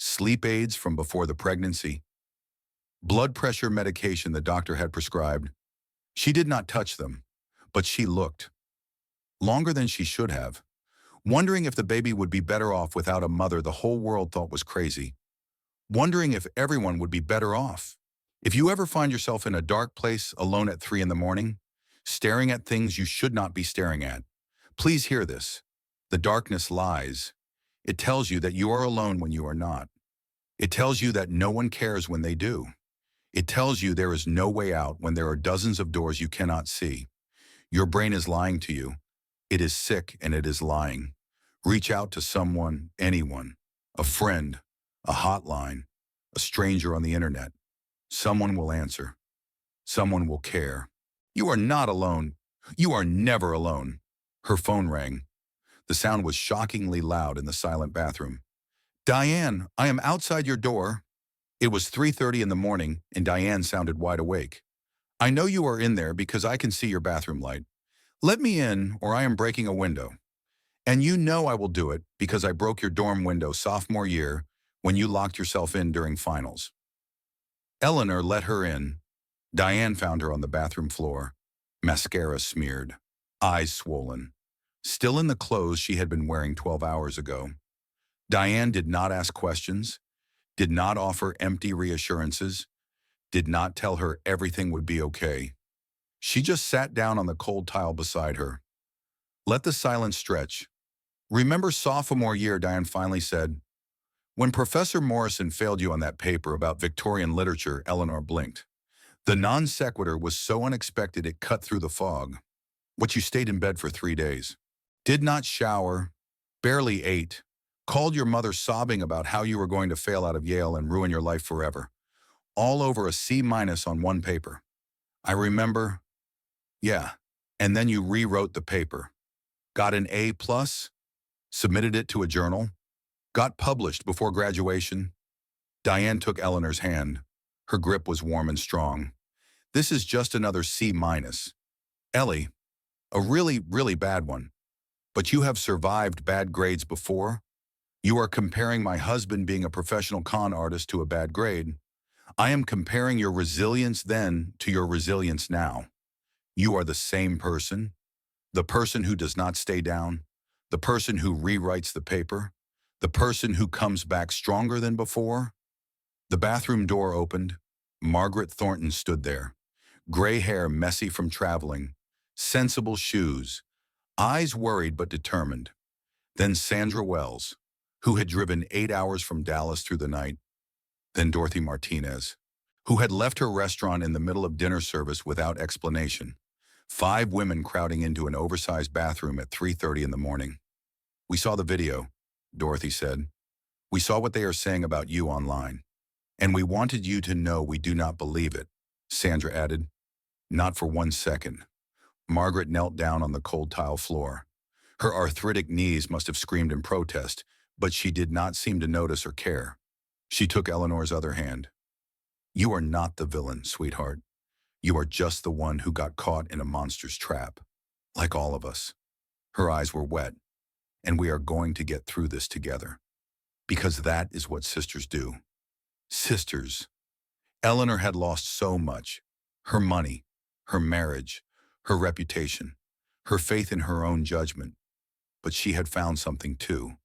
S1: Sleep aids from before the pregnancy. Blood pressure medication the doctor had prescribed. She did not touch them, but she looked. Longer than she should have. Wondering if the baby would be better off without a mother the whole world thought was crazy. Wondering if everyone would be better off. If you ever find yourself in a dark place alone at 3 in the morning, staring at things you should not be staring at, please hear this. The darkness lies. It tells you that you are alone when you are not. It tells you that no one cares when they do. It tells you there is no way out when there are dozens of doors you cannot see. Your brain is lying to you. It is sick and it is lying. Reach out to someone, anyone, a friend, a hotline, a stranger on the internet. Someone will answer. Someone will care. You are not alone. You are never alone. Her phone rang. The sound was shockingly loud in the silent bathroom. Diane, I am outside your door. It was 3:30 in the morning, and Diane sounded wide awake. I know you are in there because I can see your bathroom light. Let me in, or I am breaking a window. And you know I will do it because I broke your dorm window sophomore year when you locked yourself in during finals. Eleanor let her in. Diane found her on the bathroom floor, mascara smeared, eyes swollen, still in the clothes she had been wearing 12 hours ago. Diane did not ask questions, did not offer empty reassurances, did not tell her everything would be okay. She just sat down on the cold tile beside her. Let the silence stretch. Remember sophomore year, Diane finally said. When Professor Morrison failed you on that paper about Victorian literature, Eleanor blinked. The non sequitur was so unexpected it cut through the fog. What you stayed in bed for 3 days. Did not shower, barely ate, called your mother sobbing about how you were going to fail out of Yale and ruin your life forever. All over a C- on one paper. I remember, yeah, and then you rewrote the paper. Got an A+, submitted it to a journal, got published before graduation. Diane took Eleanor's hand. Her grip was warm and strong. This is just another C-. Ellie, a really, really bad one. But you have survived bad grades before. You are comparing my husband being a professional con artist to a bad grade. I am comparing your resilience then to your resilience now. You are the same person, the person who does not stay down, the person who rewrites the paper, the person who comes back stronger than before. The bathroom door opened. Margaret Thornton stood there, gray hair messy from traveling, sensible shoes, eyes worried but determined. Then Sandra Wells, who had driven 8 hours from Dallas through the night. Then Dorothy Martinez, who had left her restaurant in the middle of dinner service without explanation. 5 women crowding into an oversized bathroom at 3:30 in the morning. "We saw the video," Dorothy said. "We saw what they are saying about you online. And we wanted you to know we do not believe it," Sandra added. "Not for 1 second." Margaret knelt down on the cold tile floor. Her arthritic knees must have screamed in protest, but she did not seem to notice or care. She took Eleanor's other hand. "You are not the villain, sweetheart. You are just the one who got caught in a monster's trap, like all of us." Her eyes were wet. "And we are going to get through this together. Because that is what sisters do." Sisters. Eleanor had lost so much. Her money, her marriage, her reputation, her faith in her own judgment. But she had found something too.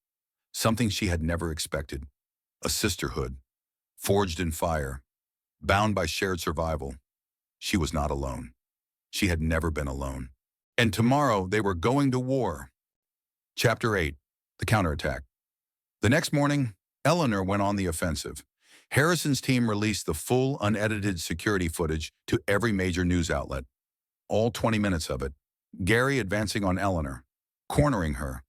S1: Something she had never expected. A sisterhood, forged in fire, bound by shared survival. She was not alone. She had never been alone. And tomorrow they were going to war. Chapter 8. The Counterattack. The next morning, Eleanor went on the offensive. Harrison's team released the full, unedited security footage to every major news outlet. All 20 minutes of it. Gary advancing on Eleanor, cornering her,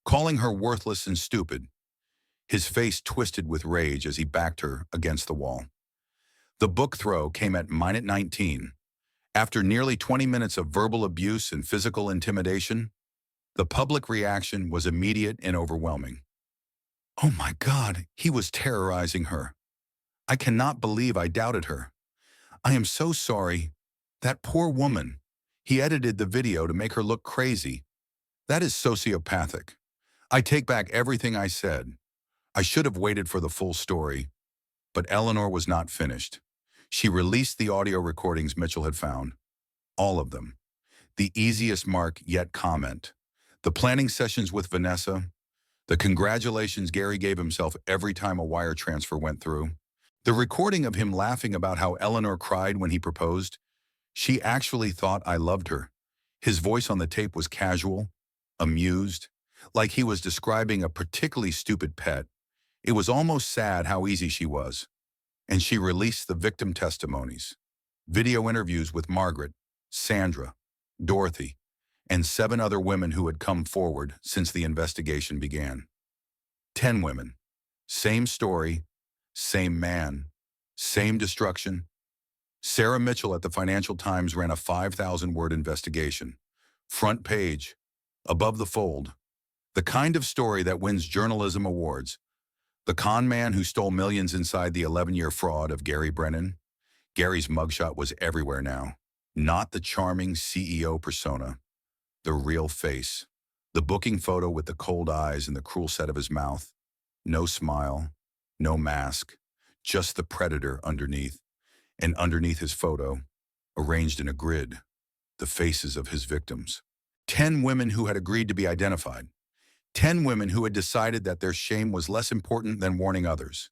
S1: calling her worthless and stupid. His face twisted with rage as he backed her against the wall. The book throw came at minute 19. After nearly 20 minutes of verbal abuse and physical intimidation, the public reaction was immediate and overwhelming. "Oh my God, he was terrorizing her. I cannot believe I doubted her. I am so sorry. That poor woman. He edited the video to make her look crazy. That is sociopathic. I take back everything I said. I should have waited for the full story." But Eleanor was not finished. She released the audio recordings Mitchell had found. All of them. The easiest mark yet comment. The planning sessions with Vanessa. The congratulations Gary gave himself every time a wire transfer went through. The recording of him laughing about how Eleanor cried when he proposed. She actually thought I loved her. His voice on the tape was casual, amused, like he was describing a particularly stupid pet. It was almost sad how easy she was. And she released the victim testimonies. Video interviews with Margaret, Sandra, Dorothy, and 7 other women who had come forward since the investigation began. 10 women. Same story, same man, same destruction. Sarah Mitchell at the Financial Times ran a 5,000-word investigation. Front page, above the fold. The kind of story that wins journalism awards. The con man who stole millions inside the 11-year fraud of Gary Brennan. Gary's mugshot was everywhere now. Not the charming CEO persona. The real face. The booking photo with the cold eyes and the cruel set of his mouth. No smile, no mask, just the predator underneath. And underneath his photo, arranged in a grid, the faces of his victims. 10 women who had agreed to be identified. 10 women who had decided that their shame was less important than warning others.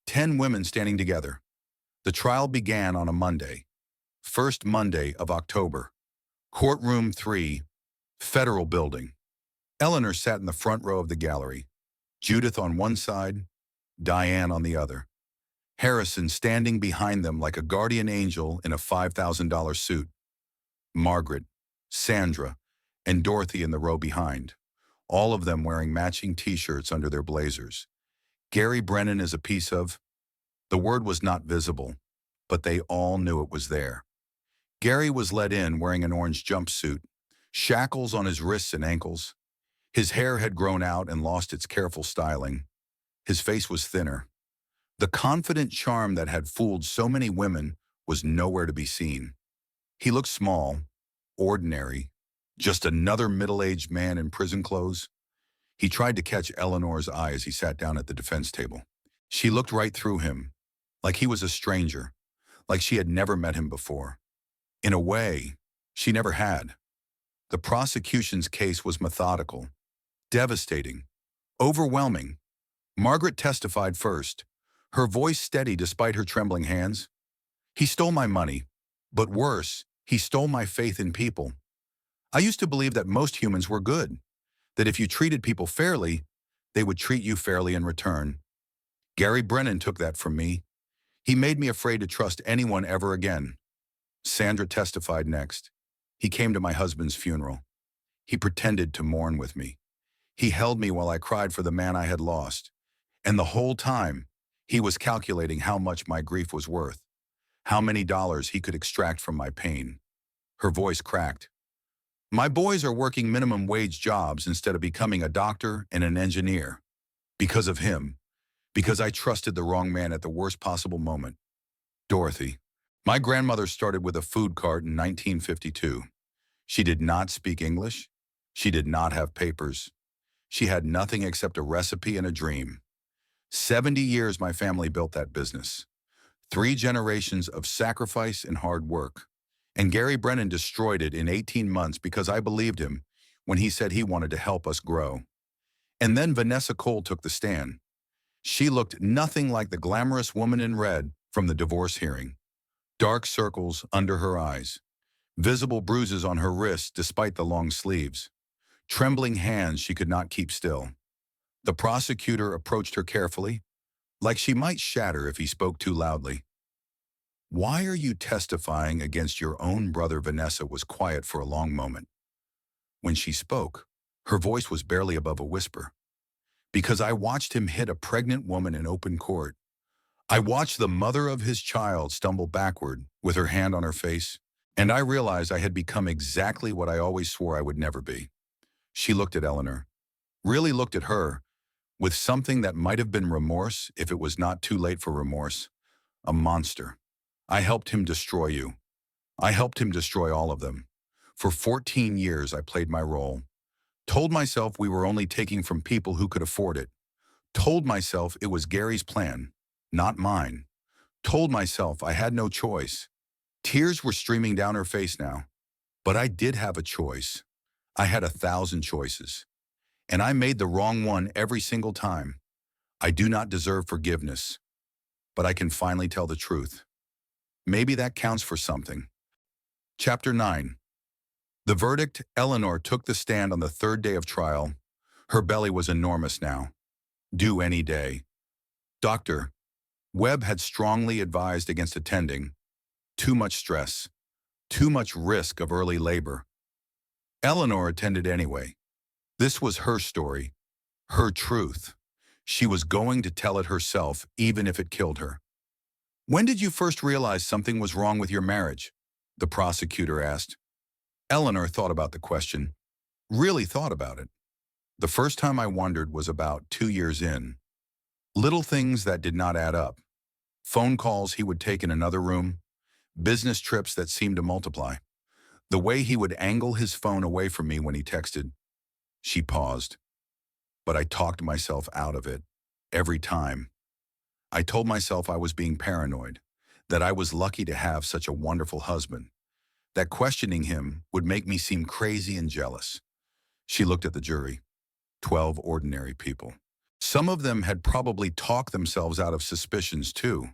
S1: 10 women standing together. The trial began on a Monday. First Monday of October. Courtroom 3, Federal Building. Eleanor sat in the front row of the gallery. Judith on one side, Diane on the other. Harrison standing behind them like a guardian angel in a $5,000 suit. Margaret, Sandra, and Dorothy in the row behind. All of them wearing matching t-shirts under their blazers. Gary Brennan is a piece of. The word was not visible, but they all knew it was there. Gary was let in wearing an orange jumpsuit, shackles on his wrists and ankles. His hair had grown out and lost its careful styling. His face was thinner. The confident charm that had fooled so many women was nowhere to be seen. He looked small, ordinary, just another middle-aged man in prison clothes. He tried to catch Eleanor's eye as he sat down at the defense table. She looked right through him, like he was a stranger, like she had never met him before. In a way, she never had. The prosecution's case was methodical, devastating, overwhelming. Margaret testified first, her voice steady despite her trembling hands. "He stole my money, but worse, he stole my faith in people. I used to believe that most humans were good, that if you treated people fairly, they would treat you fairly in return. Gary Brennan took that from me. He made me afraid to trust anyone ever again. Sandra testified next. He came to my husband's funeral. He pretended to mourn with me. He held me while I cried for the man I had lost. And the whole time, he was calculating how much my grief was worth, how many dollars he could extract from my pain. Her voice cracked. My boys are working minimum wage jobs instead of becoming a doctor and an engineer. Because of him. Because I trusted the wrong man at the worst possible moment. Dorothy. My grandmother started with a food cart in 1952. She did not speak English. She did not have papers. She had nothing except a recipe and a dream. 70 years my family built that business. 3 generations of sacrifice and hard work. And Gary Brennan destroyed it in 18 months because I believed him when he said he wanted to help us grow. And then Vanessa Cole took the stand. She looked nothing like the glamorous woman in red from the divorce hearing. Dark circles under her eyes. Visible bruises on her wrists despite the long sleeves. Trembling hands she could not keep still. The prosecutor approached her carefully, like she might shatter if he spoke too loudly. Why are you testifying against your own brother? Vanessa was quiet for a long moment. When she spoke, her voice was barely above a whisper. Because I watched him hit a pregnant woman in open court. I watched the mother of his child stumble backward with her hand on her face, and I realized I had become exactly what I always swore I would never be. She looked at Eleanor, really looked at her, with something that might have been remorse if it was not too late for remorse. A monster. I helped him destroy you. I helped him destroy all of them. For 14 years I played my role. Told myself we were only taking from people who could afford it. Told myself it was Gary's plan, not mine. Told myself I had no choice. Tears were streaming down her face now. But I did have a choice. I had 1,000 choices. And I made the wrong one every single time. I do not deserve forgiveness. But I can finally tell the truth. Maybe that counts for something. Chapter 9. The verdict. Eleanor took the stand on the 3rd day of trial. Her belly was enormous now. Due any day. Dr. Webb had strongly advised against attending. Too much stress. Too much risk of early labor. Eleanor attended anyway. This was her story. Her truth. She was going to tell it herself, even if it killed her. When did you first realize something was wrong with your marriage? The prosecutor asked. Eleanor thought about the question. Really thought about it. The first time I wondered was about 2 years in. Little things that did not add up. Phone calls he would take in another room. Business trips that seemed to multiply. The way he would angle his phone away from me when he texted. She paused. But I talked myself out of it. Every time. I told myself I was being paranoid. That I was lucky to have such a wonderful husband. That questioning him would make me seem crazy and jealous. She looked at the jury. 12 ordinary people. Some of them had probably talked themselves out of suspicions too.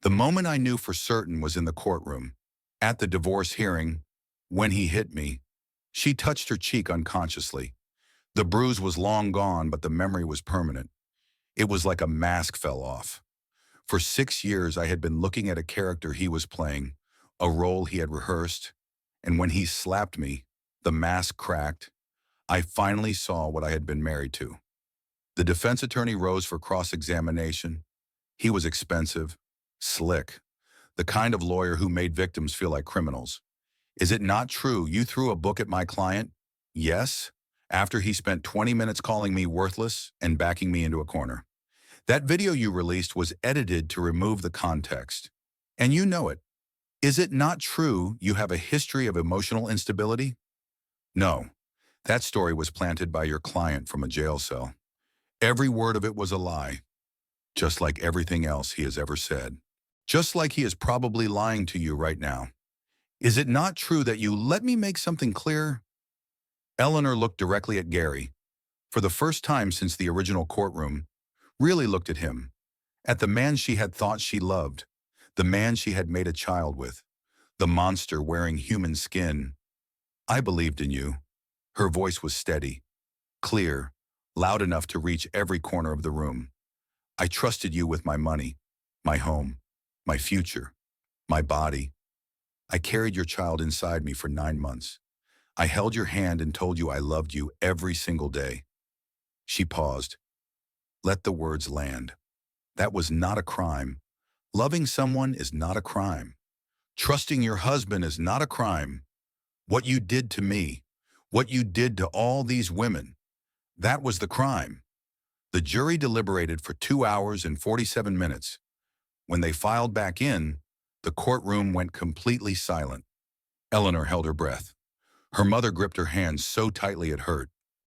S1: The moment I knew for certain was in the courtroom. At the divorce hearing, when he hit me, she touched her cheek unconsciously. The bruise was long gone, but the memory was permanent. It was like a mask fell off. For 6 years I had been looking at a character he was playing, a role he had rehearsed, and when he slapped me, the mask cracked. I finally saw what I had been married to. The defense attorney rose for cross-examination. He was expensive, slick, the kind of lawyer who made victims feel like criminals. Is it not true you threw a book at my client? Yes, after he spent 20 minutes calling me worthless and backing me into a corner. That video you released was edited to remove the context. And you know it. Is it not true you have a history of emotional instability? No, that story was planted by your client from a jail cell. Every word of it was a lie, just like everything else he has ever said. Just like he is probably lying to you right now. Is it not true that you let me make something clear? Eleanor looked directly at Gary. For the first time since the original courtroom, really looked at him. At the man she had thought she loved. The man she had made a child with. The monster wearing human skin. I believed in you. Her voice was steady, clear, loud enough to reach every corner of the room. I trusted you with my money, my home, my future, my body. I carried your child inside me for 9 months. I held your hand and told you I loved you every single day. She paused. Let the words land. That was not a crime. Loving someone is not a crime. Trusting your husband is not a crime. What you did to me, what you did to all these women, that was the crime. The jury deliberated for 2 hours and 47 minutes. When they filed back in, the courtroom went completely silent. Eleanor held her breath. Her mother gripped her hand so tightly it hurt.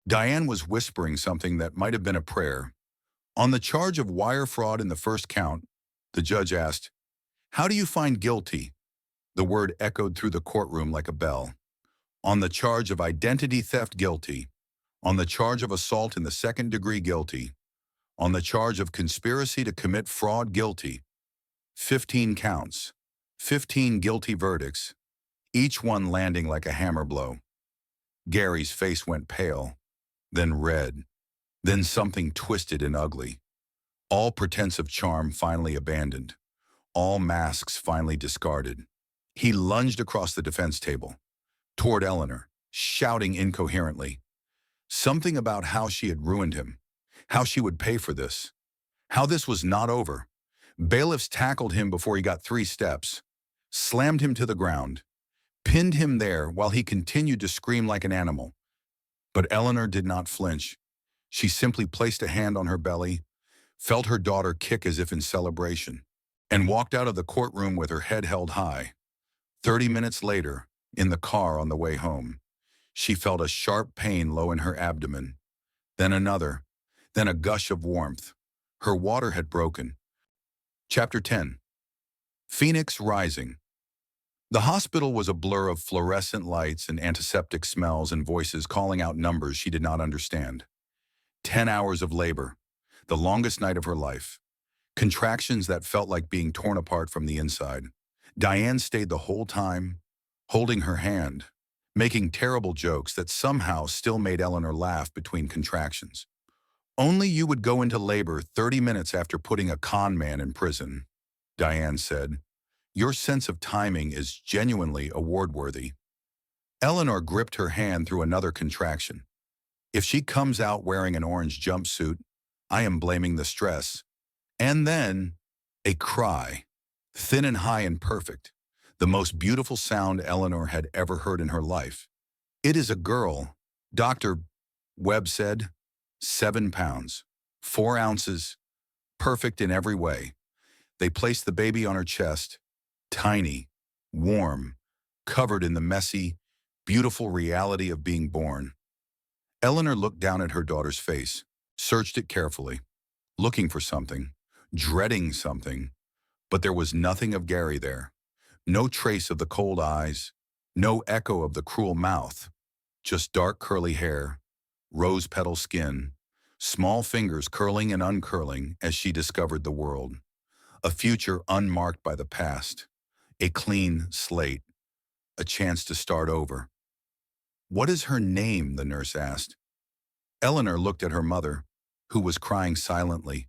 S1: Diane was whispering something that might have been a prayer. On the charge of wire fraud in the first count, the judge asked, "How do you find guilty?" The word echoed through the courtroom like a bell. On the charge of identity theft, guilty. On the charge of assault in the second degree, guilty. On the charge of conspiracy to commit fraud, guilty. 15 counts. 15 guilty verdicts, each one landing like a hammer blow. Gary's face went pale, then red, then something twisted and ugly. All pretense of charm finally abandoned. All masks finally discarded. He lunged across the defense table, toward Eleanor, shouting incoherently. Something about how she had ruined him, how she would pay for this, how this was not over. Bailiffs tackled him before he got 3 steps, slammed him to the ground, pinned him there while he continued to scream like an animal. But Eleanor did not flinch. She simply placed a hand on her belly, felt her daughter kick as if in celebration, and walked out of the courtroom with her head held high. 30 minutes later, in the car on the way home, she felt a sharp pain low in her abdomen, then another, then a gush of warmth. Her water had broken. Chapter 10. Phoenix Rising. The hospital was a blur of fluorescent lights and antiseptic smells and voices calling out numbers she did not understand. 10 hours of labor, the longest night of her life. Contractions that felt like being torn apart from the inside. Diane stayed the whole time, holding her hand, making terrible jokes that somehow still made Eleanor laugh between contractions. Only you would go into labor 30 minutes after putting a con man in prison, Diane said. Your sense of timing is genuinely award-worthy. Eleanor gripped her hand through another contraction. If she comes out wearing an orange jumpsuit, I am blaming the stress. And then, a cry, thin and high and perfect, the most beautiful sound Eleanor had ever heard in her life. It is a girl, Dr. Webb said. 7 pounds, 4 ounces, perfect in every way. They placed the baby on her chest, tiny, warm, covered in the messy, beautiful reality of being born. Eleanor looked down at her daughter's face, searched it carefully, looking for something, dreading something, but there was nothing of Gary there. No trace of the cold eyes, no echo of the cruel mouth, just dark curly hair, rose petal skin, small fingers curling and uncurling as she discovered the world. A future unmarked by the past, a clean slate, a chance to start over. What is her name? The nurse asked. Eleanor looked at her mother, who was crying silently,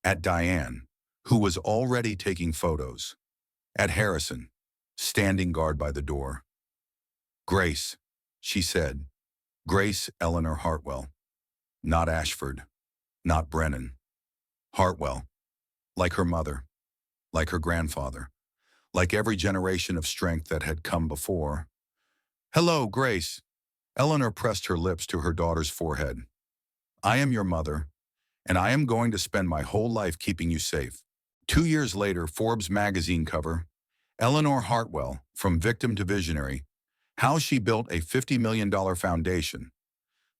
S1: at Diane, who was already taking photos, at Harrison, standing guard by the door. Grace, she said. Grace Eleanor Hartwell. Not Ashford, not Brennan. Hartwell, like her mother, like her grandfather, like every generation of strength that had come before. Hello, Grace. Eleanor pressed her lips to her daughter's forehead. I am your mother, and I am going to spend my whole life keeping you safe. 2 years later, Forbes magazine cover, Eleanor Hartwell, from victim to visionary, how she built a $50 million foundation.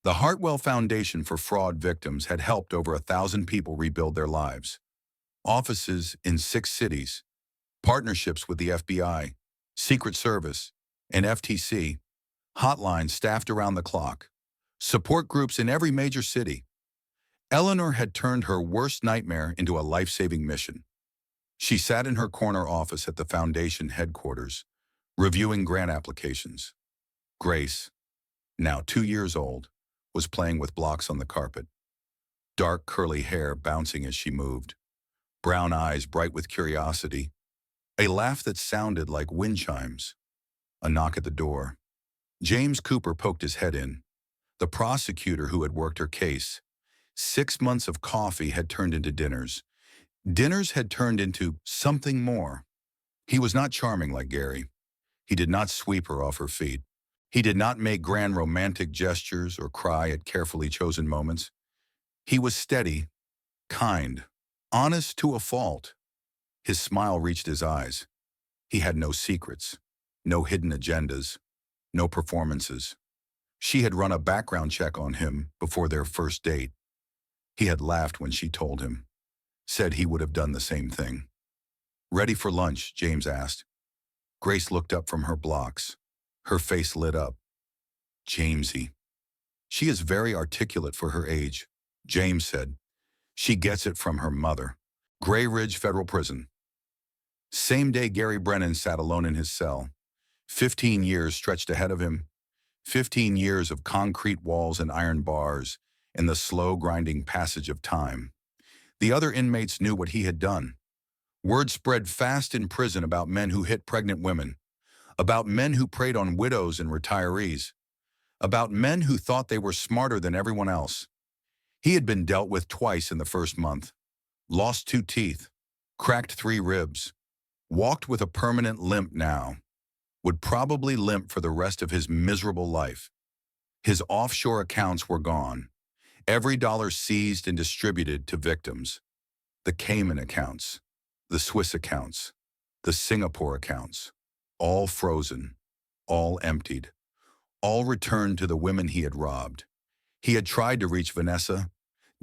S1: The Hartwell Foundation for Fraud Victims had helped over 1,000 people rebuild their lives. Offices in 6 cities, partnerships with the FBI, Secret Service, and FTC, hotlines staffed around the clock, support groups in every major city. Eleanor had turned her worst nightmare into a life-saving mission. She sat in her corner office at the foundation headquarters, reviewing grant applications. Grace, now 2 years old, was playing with blocks on the carpet, dark curly hair bouncing as she moved, brown eyes bright with curiosity, a laugh that sounded like wind chimes. A knock at the door. James Cooper poked his head in. The prosecutor who had worked her case. 6 months of coffee had turned into dinners. Dinners had turned into something more. He was not charming like Gary. He did not sweep her off her feet. He did not make grand romantic gestures or cry at carefully chosen moments. He was steady, kind, honest to a fault. His smile reached his eyes. He had no secrets, no hidden agendas, no performances. She had run a background check on him before their first date. He had laughed when she told him, said he would have done the same thing. "Ready for lunch?" James asked. Grace looked up from her blocks. Her face lit up. "Jamesy." "She is very articulate for her age," James said. "She gets it from her mother." Gray Ridge Federal Prison. Same day Gary Brennan sat alone in his cell. 15 years stretched ahead of him. 15 years of concrete walls and iron bars in the slow grinding passage of time. The other inmates knew what he had done. Word spread fast in prison about men who hit pregnant women, about men who preyed on widows and retirees, about men who thought they were smarter than everyone else. He had been dealt with twice in the first month, lost 2 teeth, cracked 3 ribs, walked with a permanent limp now, would probably limp for the rest of his miserable life. His offshore accounts were gone, every dollar seized and distributed to victims. The Cayman accounts, the Swiss accounts, the Singapore accounts, all frozen, all emptied, all returned to the women he had robbed. He had tried to reach Vanessa,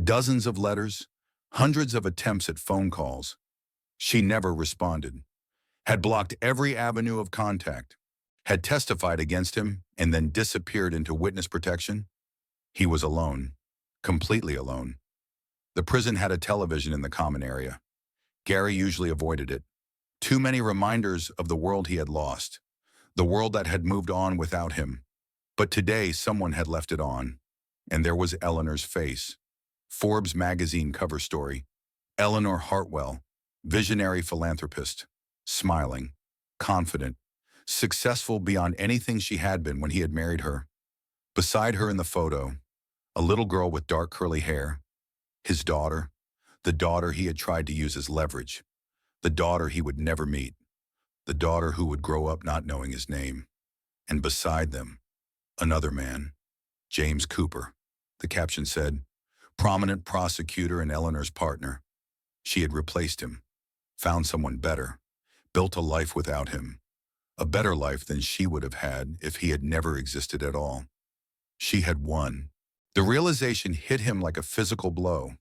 S1: dozens of letters, hundreds of attempts at phone calls. She never responded, had blocked every avenue of contact, had testified against him and then disappeared into witness protection. He was alone, completely alone. The prison had a television in the common area. Gary usually avoided it. Too many reminders of the world he had lost, the world that had moved on without him. But today someone had left it on, and there was Eleanor's face. Forbes magazine cover story. Eleanor Hartwell, visionary philanthropist, smiling, confident, successful beyond anything she had been when he had married her. Beside her in the photo, a little girl with dark curly hair, his daughter, the daughter he had tried to use as leverage, the daughter he would never meet, the daughter who would grow up not knowing his name. And beside them, another man, James Cooper. The caption said, "Prominent prosecutor and Eleanor's partner." She had replaced him, found someone better, built a life without him, a better life than she would have had if he had never existed at all. She had won. The realization hit him like a physical blow,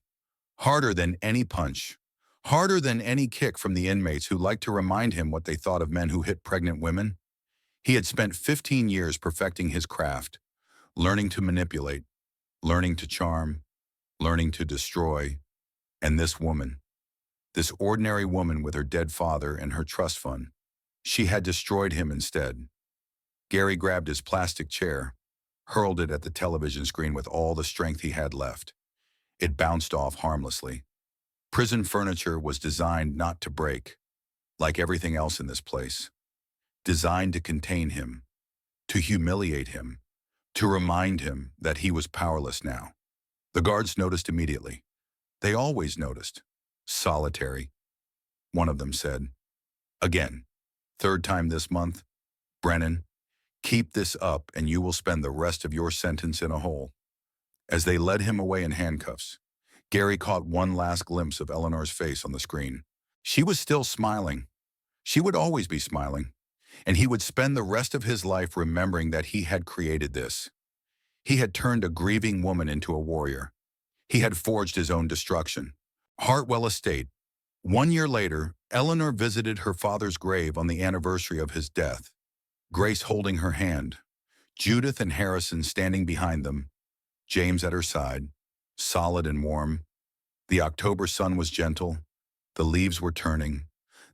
S1: harder than any punch, harder than any kick from the inmates who liked to remind him what they thought of men who hit pregnant women. He had spent 15 years perfecting his craft, learning to manipulate, learning to charm, learning to destroy. And this woman, this ordinary woman with her dead father and her trust fund, she had destroyed him instead. Gary grabbed his plastic chair, hurled it at the television screen with all the strength he had left. It bounced off harmlessly. Prison furniture was designed not to break, like everything else in this place. Designed to contain him, to humiliate him, to remind him that he was powerless now. The guards noticed immediately. They always noticed. "Solitary," one of them said. "Again, 3rd time this month. Brennan, keep this up and you will spend the rest of your sentence in a hole." As they led him away in handcuffs, Gary caught one last glimpse of Eleanor's face on the screen. She was still smiling. She would always be smiling. And he would spend the rest of his life remembering that he had created this. He had turned a grieving woman into a warrior. He had forged his own destruction. Hartwell Estate. 1 year later, Eleanor visited her father's grave on the anniversary of his death. Grace holding her hand, Judith and Harrison standing behind them, James at her side, solid and warm. The October sun was gentle. The leaves were turning.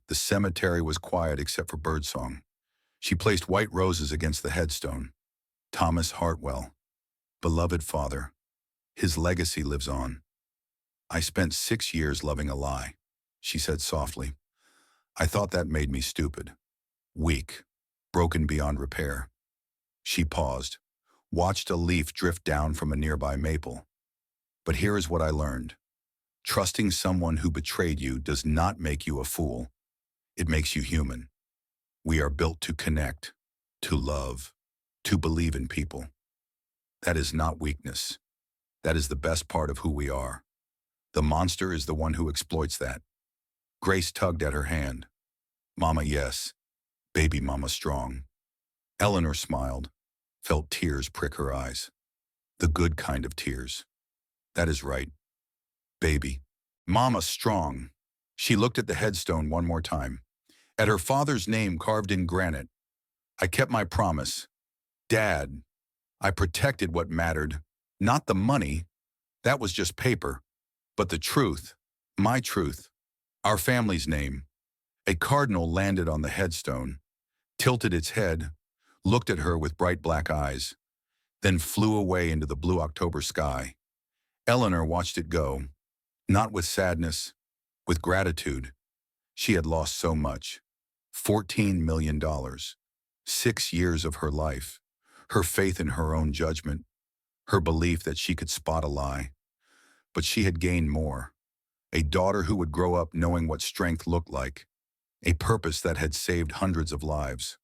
S1: The cemetery was quiet except for birdsong. She placed white roses against the headstone. Thomas Hartwell, beloved father, his legacy lives on. I spent 6 years loving a lie, she said softly. I thought that made me stupid, weak, broken beyond repair. She paused, watched a leaf drift down from a nearby maple. But here is what I learned. Trusting someone who betrayed you does not make you a fool. It makes you human. We are built to connect, to love, to believe in people. That is not weakness. That is the best part of who we are. The monster is the one who exploits that. Grace tugged at her hand. Mama, yes. Baby mama strong. Eleanor smiled, felt tears prick her eyes. The good kind of tears. That is right. Baby. Mama strong. She looked at the headstone one more time. At her father's name carved in granite. I kept my promise. Dad. I protected what mattered. Not the money. That was just paper. But the truth. My truth. Our family's name. A cardinal landed on the headstone, tilted its head, looked at her with bright black eyes, then flew away into the blue October sky. Eleanor watched it go, not with sadness, with gratitude. She had lost so much. $14 million. 6 years of her life. Her faith in her own judgment. Her belief that she could spot a lie. But she had gained more. A daughter who would grow up knowing what strength looked like. A purpose that had saved hundreds of lives.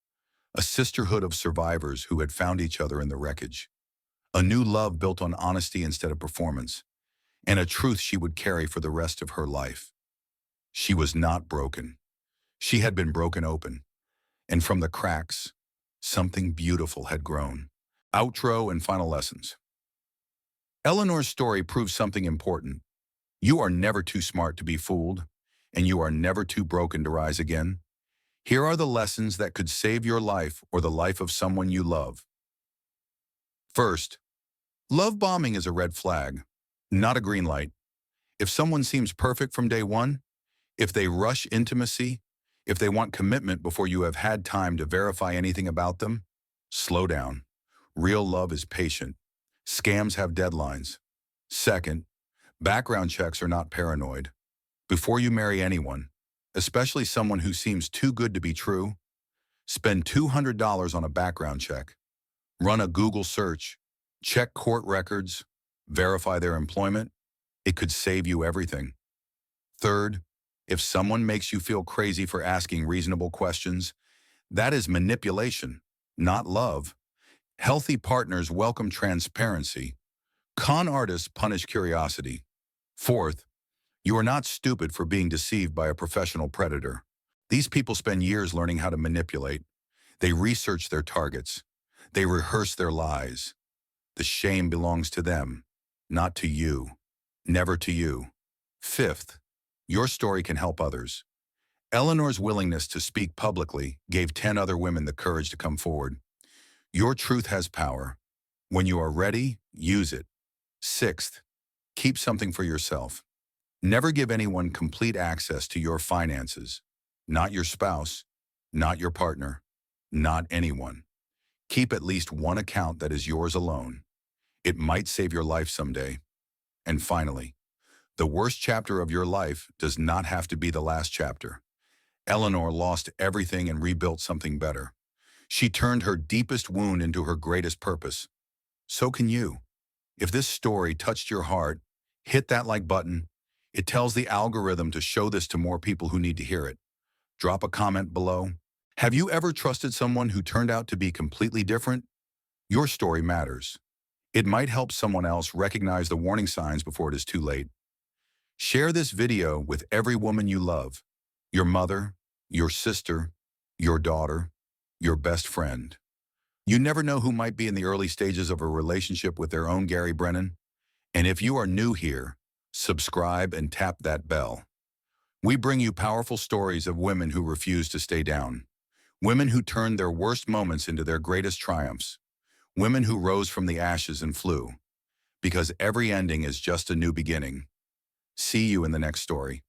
S1: A sisterhood of survivors who had found each other in the wreckage. A new love built on honesty instead of performance. And a truth she would carry for the rest of her life. She was not broken. She had been broken open. And from the cracks, something beautiful had grown. Outro and final lessons. Eleanor's story proves something important. You are never too smart to be fooled, and you are never too broken to rise again. Here are the lessons that could save your life or the life of someone you love. First, love bombing is a red flag, not a green light. If someone seems perfect from day one, if they rush intimacy, if they want commitment before you have had time to verify anything about them, slow down. Real love is patient. Scams have deadlines. Second, background checks are not paranoid. Before you marry anyone, especially someone who seems too good to be true, spend $200 on a background check. Run a Google search, check court records, verify their employment. It could save you everything. Third, if someone makes you feel crazy for asking reasonable questions, that is manipulation, not love. Healthy partners welcome transparency. Con artists punish curiosity. Fourth, you are not stupid for being deceived by a professional predator. These people spend years learning how to manipulate. They research their targets. They rehearse their lies. The shame belongs to them, not to you. Never to you. Fifth, your story can help others. Eleanor's willingness to speak publicly gave 10 other women the courage to come forward. Your truth has power. When you are ready, use it. Sixth, keep something for yourself. Never give anyone complete access to your finances. Not your spouse, not your partner, not anyone. Keep at least one account that is yours alone. It might save your life someday. And finally, the worst chapter of your life does not have to be the last chapter. Eleanor lost everything and rebuilt something better. She turned her deepest wound into her greatest purpose. So can you. If this story touched your heart, hit that like button. It tells the algorithm to show this to more people who need to hear it. Drop a comment below. Have you ever trusted someone who turned out to be completely different? Your story matters. It might help someone else recognize the warning signs before it is too late. Share this video with every woman you love. Your mother, your sister, your daughter, your best friend. You never know who might be in the early stages of a relationship with their own Gary Brennan. And if you are new here, subscribe and tap that bell. We bring you powerful stories of women who refuse to stay down. Women who turned their worst moments into their greatest triumphs. Women who rose from the ashes and flew. Because every ending is just a new beginning. See you in the next story.